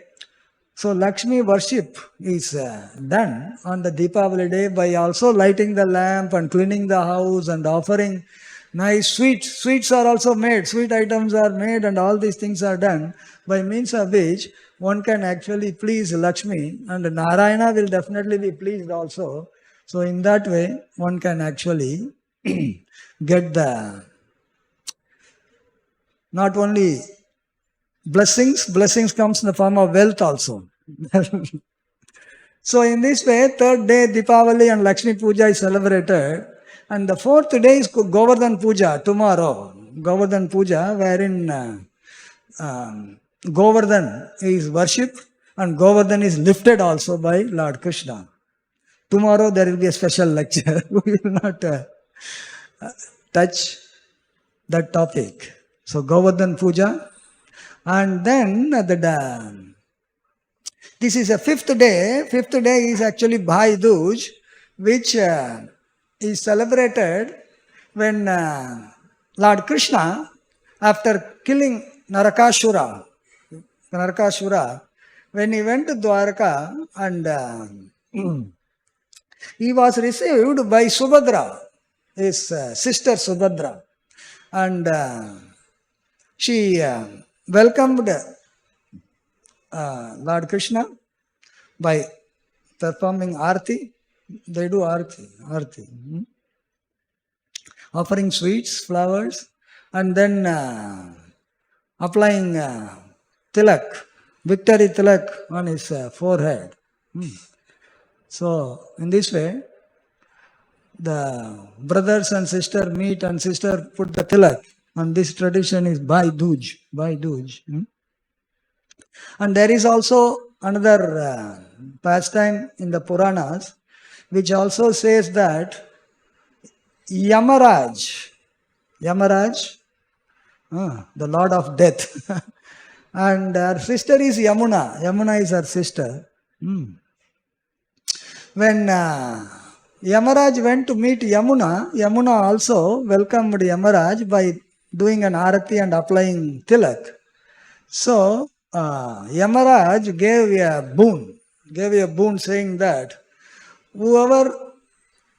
Speaker 1: so Lakshmi worship is done on the Deepawali day by also lighting the lamp and cleaning the house and offering nice sweets. Sweets are also made, sweet items are made, and all these things are done by means of which one can actually please Lakshmi, and Narayana will definitely be pleased also. So in that way, one can actually get the not only blessings comes in the form of wealth also. So in this way, third day Deepawali and Lakshmi Puja is celebrated. And the fourth day is Govardhan Puja, tomorrow. Govardhan Puja, wherein Govardhan is worshipped and Govardhan is lifted also by Lord Krishna. Tomorrow there will be a special lecture. We will not touch that topic. So Govardhan Puja. And then this is a fifth day. Fifth day is actually Bhai Dooj, which is celebrated when Lord Krishna, after killing Narakasura, when he went to Dwarka and he was received by Subhadra, his sister Subhadra, and she welcomed Lord Krishna by performing arati. They do arati. Offering sweets, flowers, and then applying tilak, victory tilak on his forehead. So, in this way, the brothers and sister meet and sister put the tilak. And this tradition is by Duj. And there is also another pastime in the Puranas, which also says that Yamaraj, the Lord of Death, and her sister is Yamuna. Yamuna is her sister. When Yamaraj went to meet Yamuna, Yamuna also welcomed Yamaraj by doing an arati and applying tilak. So, Yamaraj gave a boon saying that whoever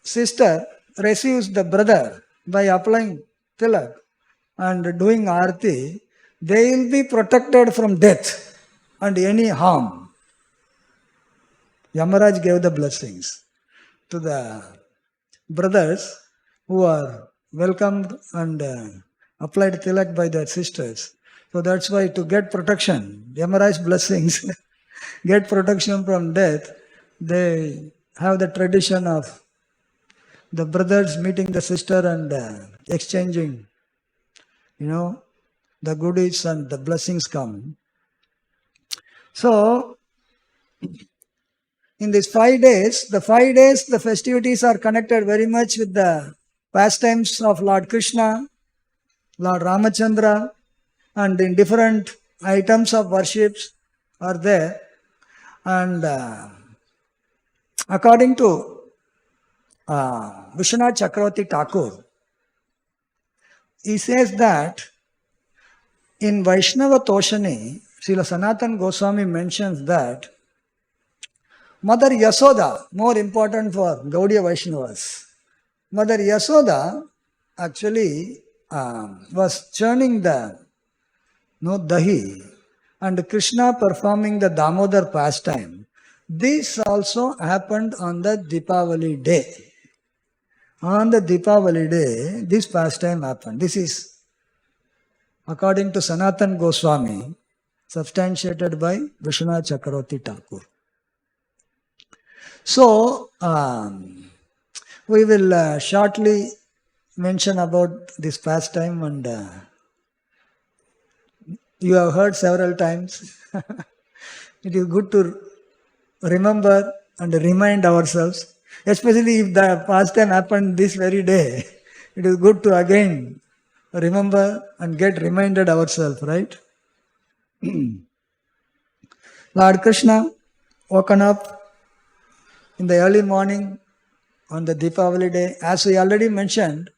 Speaker 1: sister receives the brother by applying tilak and doing arati, they will be protected from death and any harm. Yamaraj gave the blessings to the brothers who are welcomed and applied tilak by their sisters. So that's why to get protection, Yamaraj's blessings, get protection from death, they have the tradition of the brothers meeting the sister and exchanging, the goodies and the blessings come. So, in these 5 days, the festivities are connected very much with the pastimes of Lord Krishna, Lord Ramachandra, and in different items of worships are there. And according to Vishwanath Chakravarti Thakur, he says that in Vaishnava Toshani, Srila Sanatana Goswami mentions that Mother Yasoda, more important for Gaudiya Vaishnavas, Mother Yasoda actually was churning the dahi and Krishna performing the Damodar pastime. This also happened on the Deepawali day. On the Deepawali day, this pastime happened. This is, according to Sanatana Goswami, substantiated by Vishwanath Chakravarti Thakur. So, we will shortly mention about this pastime, and you have heard several times. It is good to remember and remind ourselves, especially if the pastime happened this very day. It is good to again remember and get reminded ourselves, right? Lord Krishna woken up in the early morning on the Deepawali day. As we already mentioned,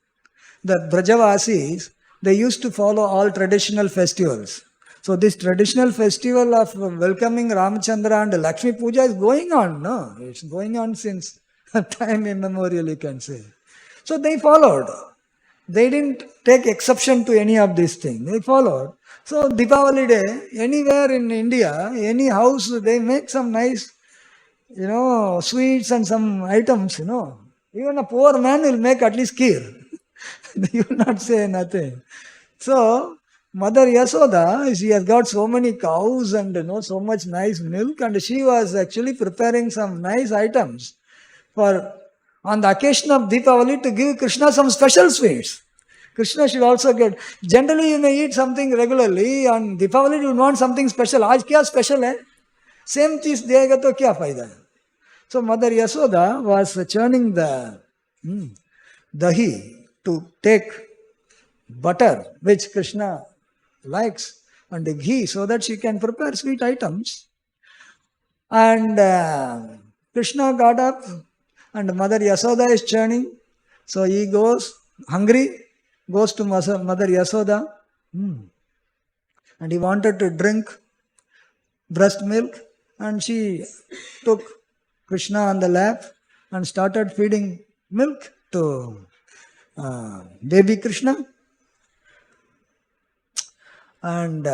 Speaker 1: the Brajavasis, they used to follow all traditional festivals. So this traditional festival of welcoming Ramachandra and Lakshmi Puja is going on. No, it's going on since time immemorial, you can say. So they followed. They didn't take exception to any of these things. They followed. So Deepawali day, anywhere in India, any house, they make some nice, sweets and some items, Even a poor man will make at least kheer. He will not say nothing. So, Mother Yasoda, she has got so many cows and so much nice milk, and she was actually preparing some nice items for on the occasion of Deepawali to give Krishna some special sweets. Krishna should also get. Generally, you may eat something regularly. On Deepawali, you want something special. Aaj kya special hai? Same cheese dega to kya fayda hai? So Mother Yasoda was churning the dahi to take butter, which Krishna likes, and the ghee, so that she can prepare sweet items. And Krishna got up, and Mother Yasoda is churning. So he goes, hungry, goes to Mother Yasoda, and he wanted to drink breast milk, and she took Krishna on the lap and started feeding milk to baby Krishna. And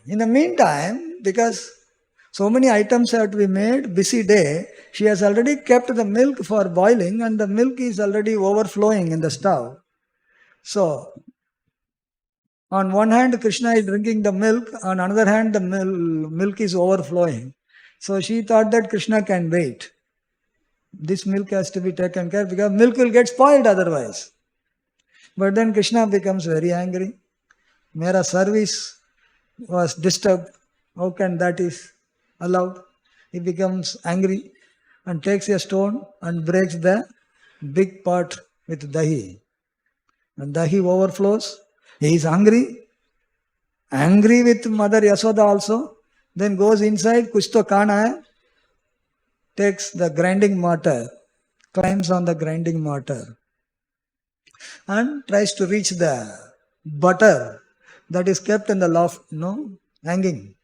Speaker 1: in the meantime, because so many items have to be made, busy day, she has already kept the milk for boiling, and the milk is already overflowing in the stove. So, on one hand, Krishna is drinking the milk, on another hand, the milk is overflowing. So she thought that Krishna can wait. This milk has to be taken care because milk will get spoiled otherwise. But then Krishna becomes very angry. Mera service was disturbed. How can that is allowed? He becomes angry and takes a stone and breaks the big pot with dahi. And dahi overflows. He is angry with Mother Yasoda also. Then goes inside, kuch to khana hai, takes the grinding mortar, climbs on the grinding mortar and tries to reach the butter that is kept in the loft, hanging.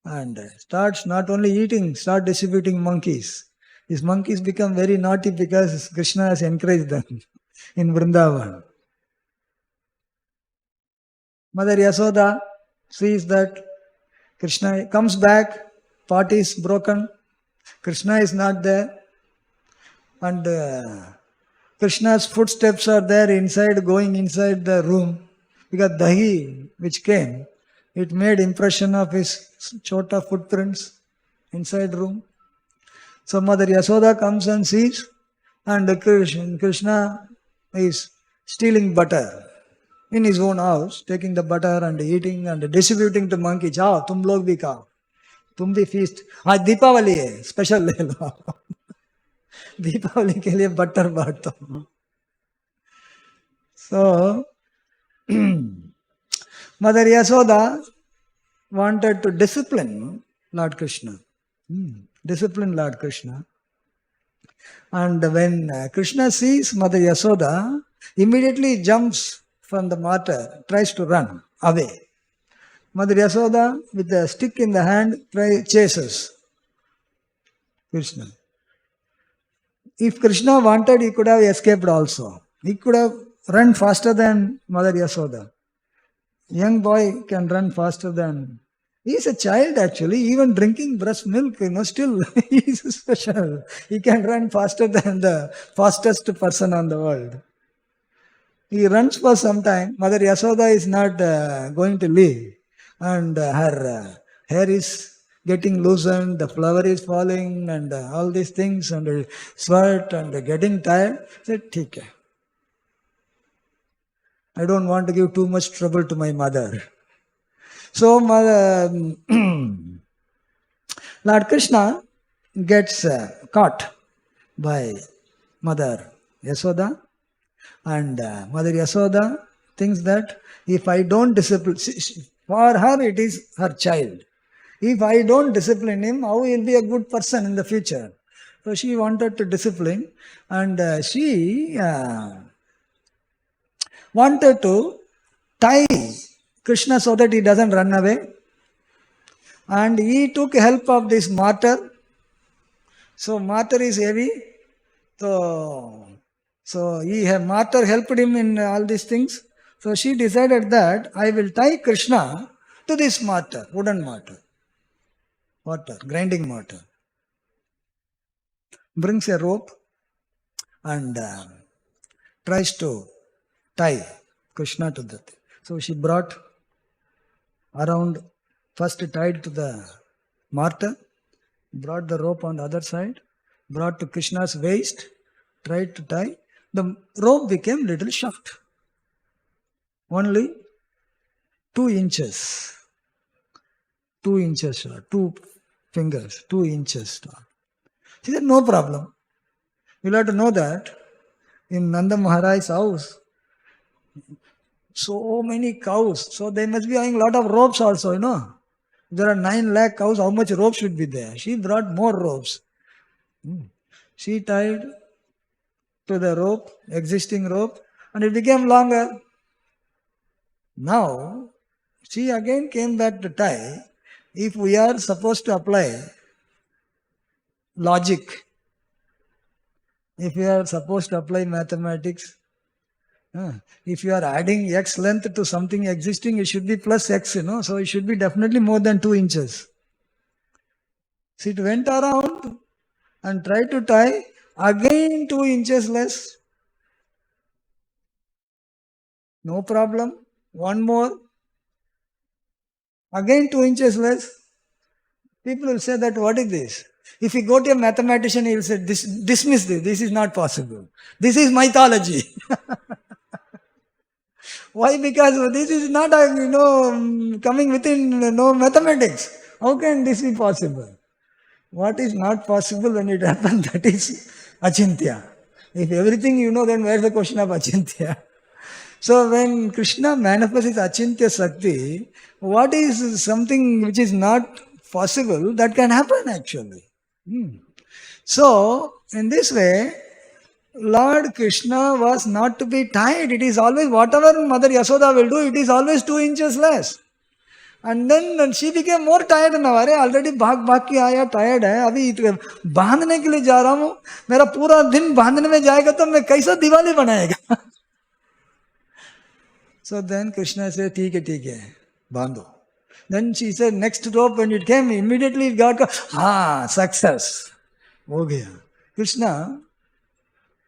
Speaker 1: And starts not only eating, start distributing monkeys. These monkeys become very naughty because Krishna has encouraged them in Vrindavan. Mother Yasoda sees that Krishna comes back, pot is broken, Krishna is not there, and Krishna's footsteps are there going inside the room, because dahi which came, it made impression of his chota footprints inside room. So Mother Yasoda comes and sees, and Krishna is stealing butter in his own house, taking the butter and eating and distributing to monkey. Jao, tum log bhi khao. तुम भी feast. आज दीपावली है, special ले लो. दीपावली के लिए butter बांटता हूं. So Mother Yasoda wanted to discipline Lord Krishna. Discipline Lord Krishna. And when Krishna sees Mother Yasoda, immediately jumps from the mortar, tries to run away. Mother Yasoda, with a stick in the hand, chases Krishna. If Krishna wanted, he could have escaped also. He could have run faster than Mother Yasoda. Young boy can run faster than... He is a child actually, even drinking breast milk, still he is special. He can run faster than the fastest person on the world. He runs for some time. Mother Yasoda is not going to leave. And her hair is getting loosened, the flower is falling, and all these things, and sweat, and getting tired. Said, "Theek hai. I don't want to give too much trouble to my mother." So Lord Krishna gets caught by Mother Yasoda, and Mother Yasoda thinks that if I don't discipline, for her it is her child. If I don't discipline him, how he will be a good person in the future? So she wanted to discipline, and she wanted to tie Krishna so that he doesn't run away. And he took help of this mortar. So mortar is heavy. So mortar helped him in all these things. So she decided that I will tie Krishna to this mortar, wooden mortar, grinding mortar. Brings a rope and tries to tie Krishna to that. So she brought around, first tied to the mortar, brought the rope on the other side, brought to Krishna's waist, tried to tie. The rope became little short. Only 2 inches. 2 inches short. 2 fingers. 2 inches short. She said, no problem. You'll have to know that in Nanda Maharaj's house, so many cows. So they must be having a lot of ropes also, There are 9 lakh cows. How much rope should be there? She brought more ropes. She tied to the rope, existing rope, and it became longer. Now, she again came back to tie. If we are supposed to apply logic, if we are supposed to apply mathematics, if you are adding x length to something existing, it should be plus x, so it should be definitely more than 2 inches. So it went around and tried to tie, again 2 inches less. No problem. One more. Again 2 inches less. People will say that, what is this? If you go to a mathematician, he will say, dismiss this. This is not possible. This is mythology. Why? Because this is not, coming within mathematics. How can this be possible? What is not possible when it happens, that is achintya. If everything you know, then where is the question of achintya? So when Krishna manifests his achintya Shakti, what is something which is not possible that can happen actually? So, in this way, Lord Krishna was not to be tied. It is always, whatever Mother Yasoda will do, it is always 2 inches less. And then she became more tired now. अरे already भाग के आया, tired है. अभी बांधने के लिए जा रहा हूँ. मेरा पूरा दिन बांधने में जाएगा तो मैं कैसा दिवाली बनाएगा? So then Krishna said, ठीक है, बांधो. Then she said, next rope when it came, immediately it got, success. हो गया. Krishna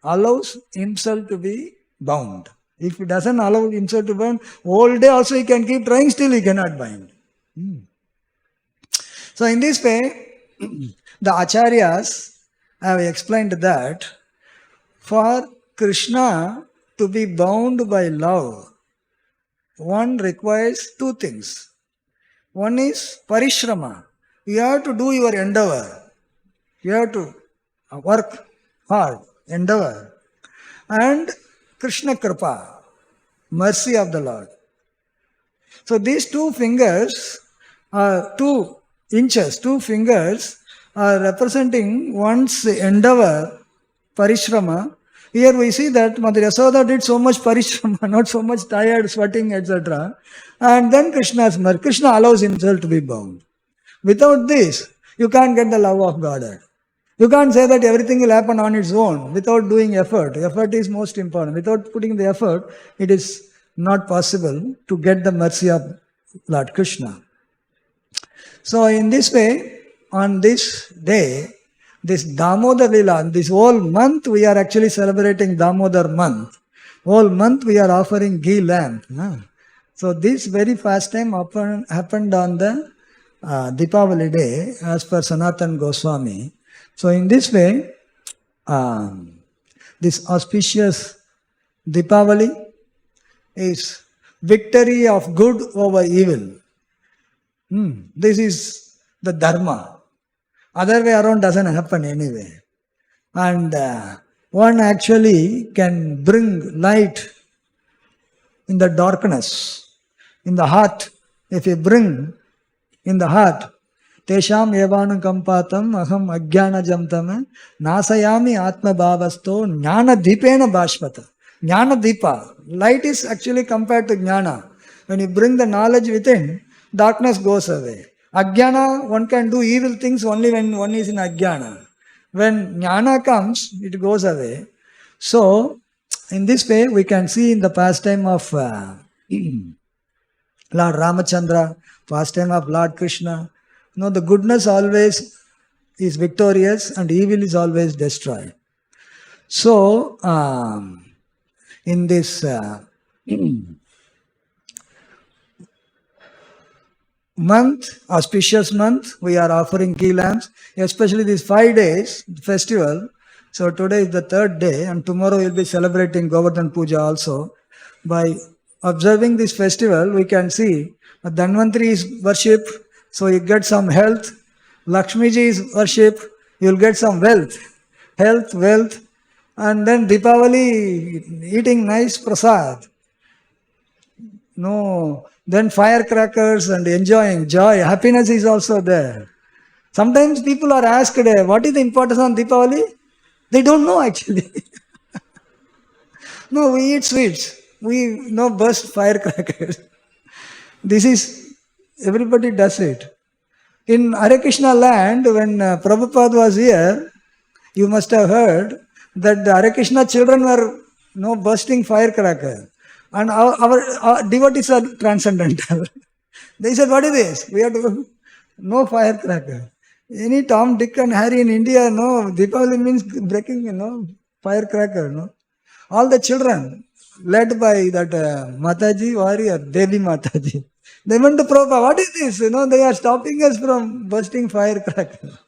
Speaker 1: allows himself to be bound. If he doesn't allow himself to bind, whole day also he can keep trying, still he cannot bind. So in this way, the Acharyas have explained that for Krishna to be bound by love, one requires 2 things. One is parishrama. You have to do your endeavor. You have to work hard, endeavor. And Krishna Kripa, mercy of the Lord. So these 2 fingers are 2 inches, 2 fingers are representing one's endeavor, parishrama. Here we see that Mother Yasoda did so much parishrama, not so much tired, sweating, etc. And then Krishna allows himself to be bound. Without this, you can't get the love of Godhead. You can't say that everything will happen on its own without doing effort. Effort is most important. Without putting the effort, it is not possible to get the mercy of Lord Krishna. So in this way, on this day, this Damodar Lila, this whole month we are actually celebrating Damodar month. Whole month we are offering ghee lamp. So this very first time happened on the Deepawali day as per Sanatan Goswami. So in this way, this auspicious Deepawali is victory of good over evil. This is the dharma. Other way around doesn't happen anyway. And one actually can bring light in the darkness, in the heart. If you bring in the heart, Tesham evanu kampatam aham ajnana jamtam nasayami atma bhavasto jnana deepena bhashpata. Jnana deepa. Light is actually compared to jnana. When you bring the knowledge within, darkness goes away. Ajnana, one can do evil things only when one is in ajnana. When jnana comes, it goes away. So, in this way, we can see in the pastime of Lord Ramachandra, pastime of Lord Krishna, the goodness always is victorious and evil is always destroyed. So, in this month, auspicious month, we are offering ghee lamps, especially these 5 days, festival. So today is the 3rd day and tomorrow we will be celebrating Govardhan Puja also. By observing this festival, we can see Dhanvantri is worship, so you get some health. Lakshmiji is worship, you will get some wealth. Health, wealth. And then Deepawali, eating nice prasad. Then firecrackers and enjoying joy, happiness is also there. Sometimes people are asked, what is the importance of Deepawali? They don't know actually. No, we eat sweets. We burst firecrackers. This is, everybody does it. In Hare Krishna land, when Prabhupada was here, you must have heard that the Hare Krishna children were bursting firecrackers. And our devotees are transcendental. They said, what is this? We have to, no firecracker. Any Tom, Dick and Harry in India, Deepavali means breaking, firecracker, All the children, led by that Mataji warrior, Devi Mataji. They went to Prabhupada, what is this? They are stopping us from bursting firecracker.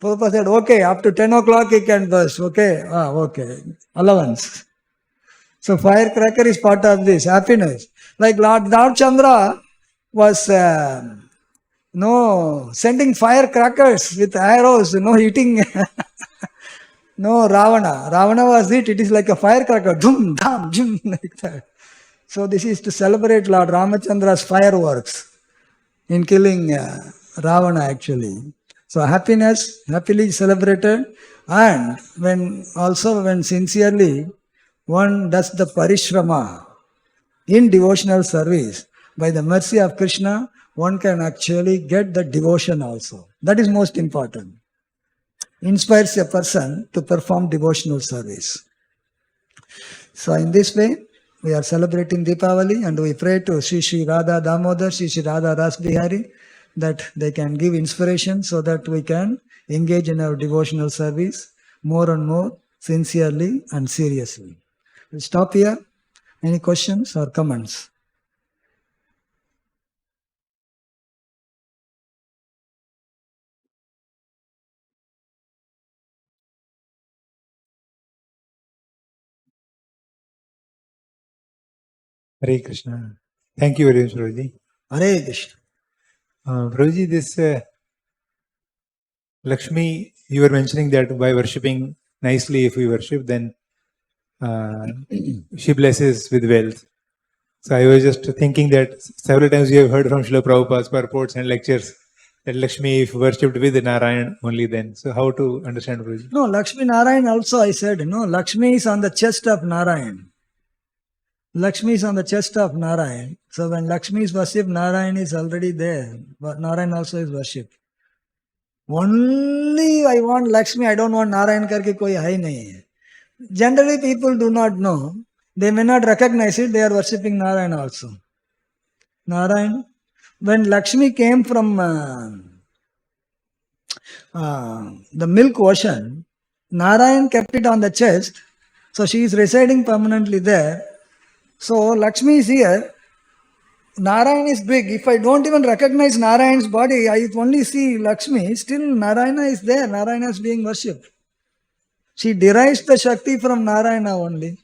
Speaker 1: Prabhupada said, okay, up to 10 o'clock he can burst. Okay, okay, allowance. So firecracker is part of this happiness. Like Lord Chandra was sending firecrackers with arrows, hitting. No, Ravana. Ravana was it. It is like a firecracker. Dhum, dham, dhum, like that. So this is to celebrate Lord Ramachandra's fireworks in killing Ravana actually. So happiness, happily celebrated, and when sincerely one does the parishrama in devotional service, by the mercy of Krishna, one can actually get the devotion also. That is most important. Inspires a person to perform devotional service. So in this way, we are celebrating Deepawali, and we pray to Sri Sri Radha Damodar, Sri Sri Radha Rasbihari, that they can give inspiration so that we can engage in our devotional service more and more sincerely and seriously. We'll stop here. Any questions or comments?
Speaker 2: Hare Krishna. Thank you very much, Prabhuji.
Speaker 1: Hare Krishna.
Speaker 2: Prabhuji, this Lakshmi, you were mentioning that by worshipping nicely, if we worship, then she blesses with wealth. So I was just thinking that several times we have heard from Srila Prabhupada's purports and lectures that Lakshmi, if worshipped with Narayan, only then. So how to understand, Prabhuji?
Speaker 1: No, Lakshmi Narayan also I said, Lakshmi is on the chest of Narayan. Lakshmi is on the chest of Narayan. So when Lakshmi is worshipped, Narayan is already there. But Narayan also is worshipped. Only I want Lakshmi, I don't want Narayan karke koi hai nahi hai. Generally people do not know. They may not recognize it, they are worshipping Narayan also. Narayan. When Lakshmi came from the milk ocean, Narayan kept it on the chest. So she is residing permanently there. So Lakshmi is here. Narayan is big. If I don't even recognize Narayan's body, I only see Lakshmi. Still Narayana is there. Narayana is being worshipped. She derives the Shakti from Narayana only.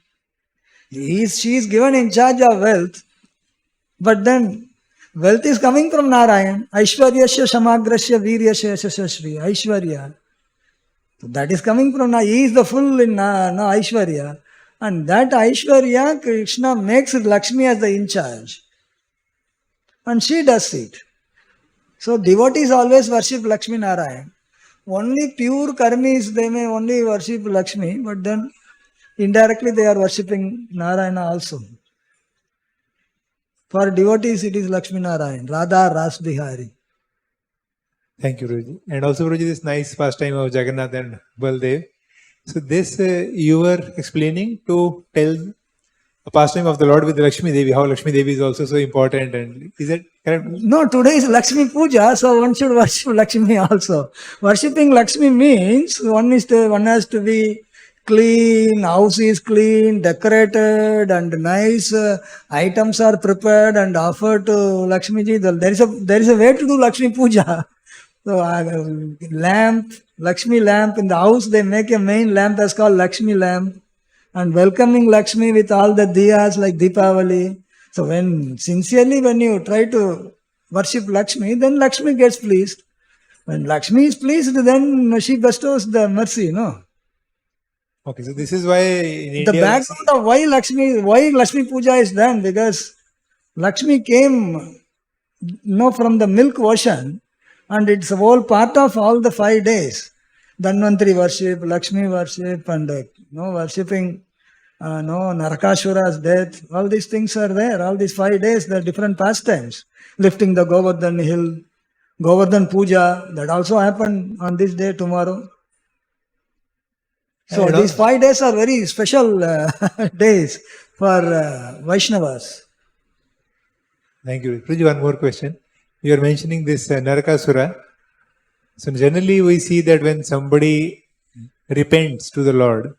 Speaker 1: She is given in charge of wealth. But then wealth is coming from Narayan. Aishwaryasya Shamagrasya Viryasya Shashashri. Aishwarya. So that is coming from Narayan. He is the full in Aishwarya. And that Aishwarya, Krishna makes Lakshmi as the in charge. And she does it. So devotees always worship Lakshmi Narayan. Only pure karmis, they may only worship Lakshmi, but then indirectly they are worshipping Narayana also. For devotees it is Lakshmi Narayan, Radha Rasbihari.
Speaker 2: Thank you, Prabhuji. And also, Prabhuji, this nice pastime of Jagannath and Baldev. So this you were explaining to tell a pastime of the Lord with Lakshmi Devi, how Lakshmi Devi is also so important. And is that correct?
Speaker 1: No, today is Lakshmi Puja, so one should worship Lakshmi also. Worshipping Lakshmi means one has to be clean, house is clean, decorated, and nice items are prepared and offered to Lakshmi Ji. There is a way to do Lakshmi Puja. So lamp, Lakshmi lamp in the house, they make a main lamp that's called Lakshmi lamp, and welcoming Lakshmi with all the diyas like Deepawali. So when you try to worship Lakshmi, then Lakshmi gets pleased. When Lakshmi is pleased, then she bestows the mercy, no?
Speaker 2: Okay, so this is why in India...
Speaker 1: The background of why Lakshmi Puja is done, because Lakshmi came from the milk ocean, and it's a whole part of all the 5 days. Dhanvantri worship, Lakshmi worship, and worshipping Narakasura's death. All these things are there. All these 5 days, there are different pastimes. Lifting the Govardhan hill, Govardhan Puja, that also happened on this day tomorrow. So these 5 days are very special days for Vaishnavas.
Speaker 2: Thank you. Prabhuji, one more question. You are mentioning this Narakasura. So generally we see that when somebody repents to the Lord,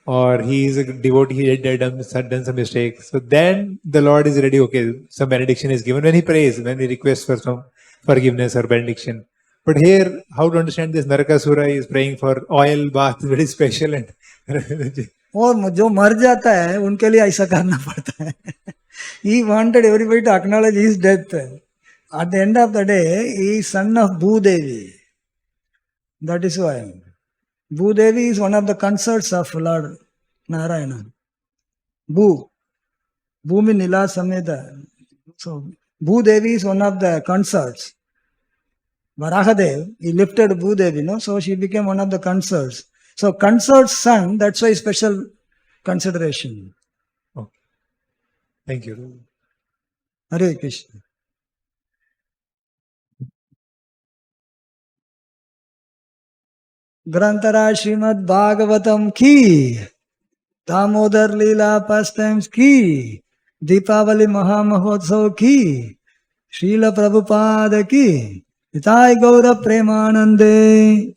Speaker 2: or he is a devotee, he had done some mistake, so then the Lord is ready, okay, some benediction is given when he prays, when he requests for some forgiveness or benediction. But here, how to understand this Narakasura is praying for oil bath, very special. And
Speaker 1: और जो मर जाता है उनके लिए ऐसा करना पड़ता है. He wanted everybody to acknowledge his death. At the end of the day, he is son of Bhudevi. That is why. Bhudevi is one of the consorts of Lord Narayana. Bhumi Nila Sameda. So, Bhudevi is one of the consorts. Varahadev, he lifted Bhudevi, no? So she became one of the consorts. So consort's son, that's why special consideration.
Speaker 2: okay. Thank you.
Speaker 1: Hare Krishna. Grantara Srimad Bhagavatam ki, Damodar Leela pastimes ki, Deepawali Mahamahotsav ki, Srila Prabhupada ki, Nitai Gaura Premanande.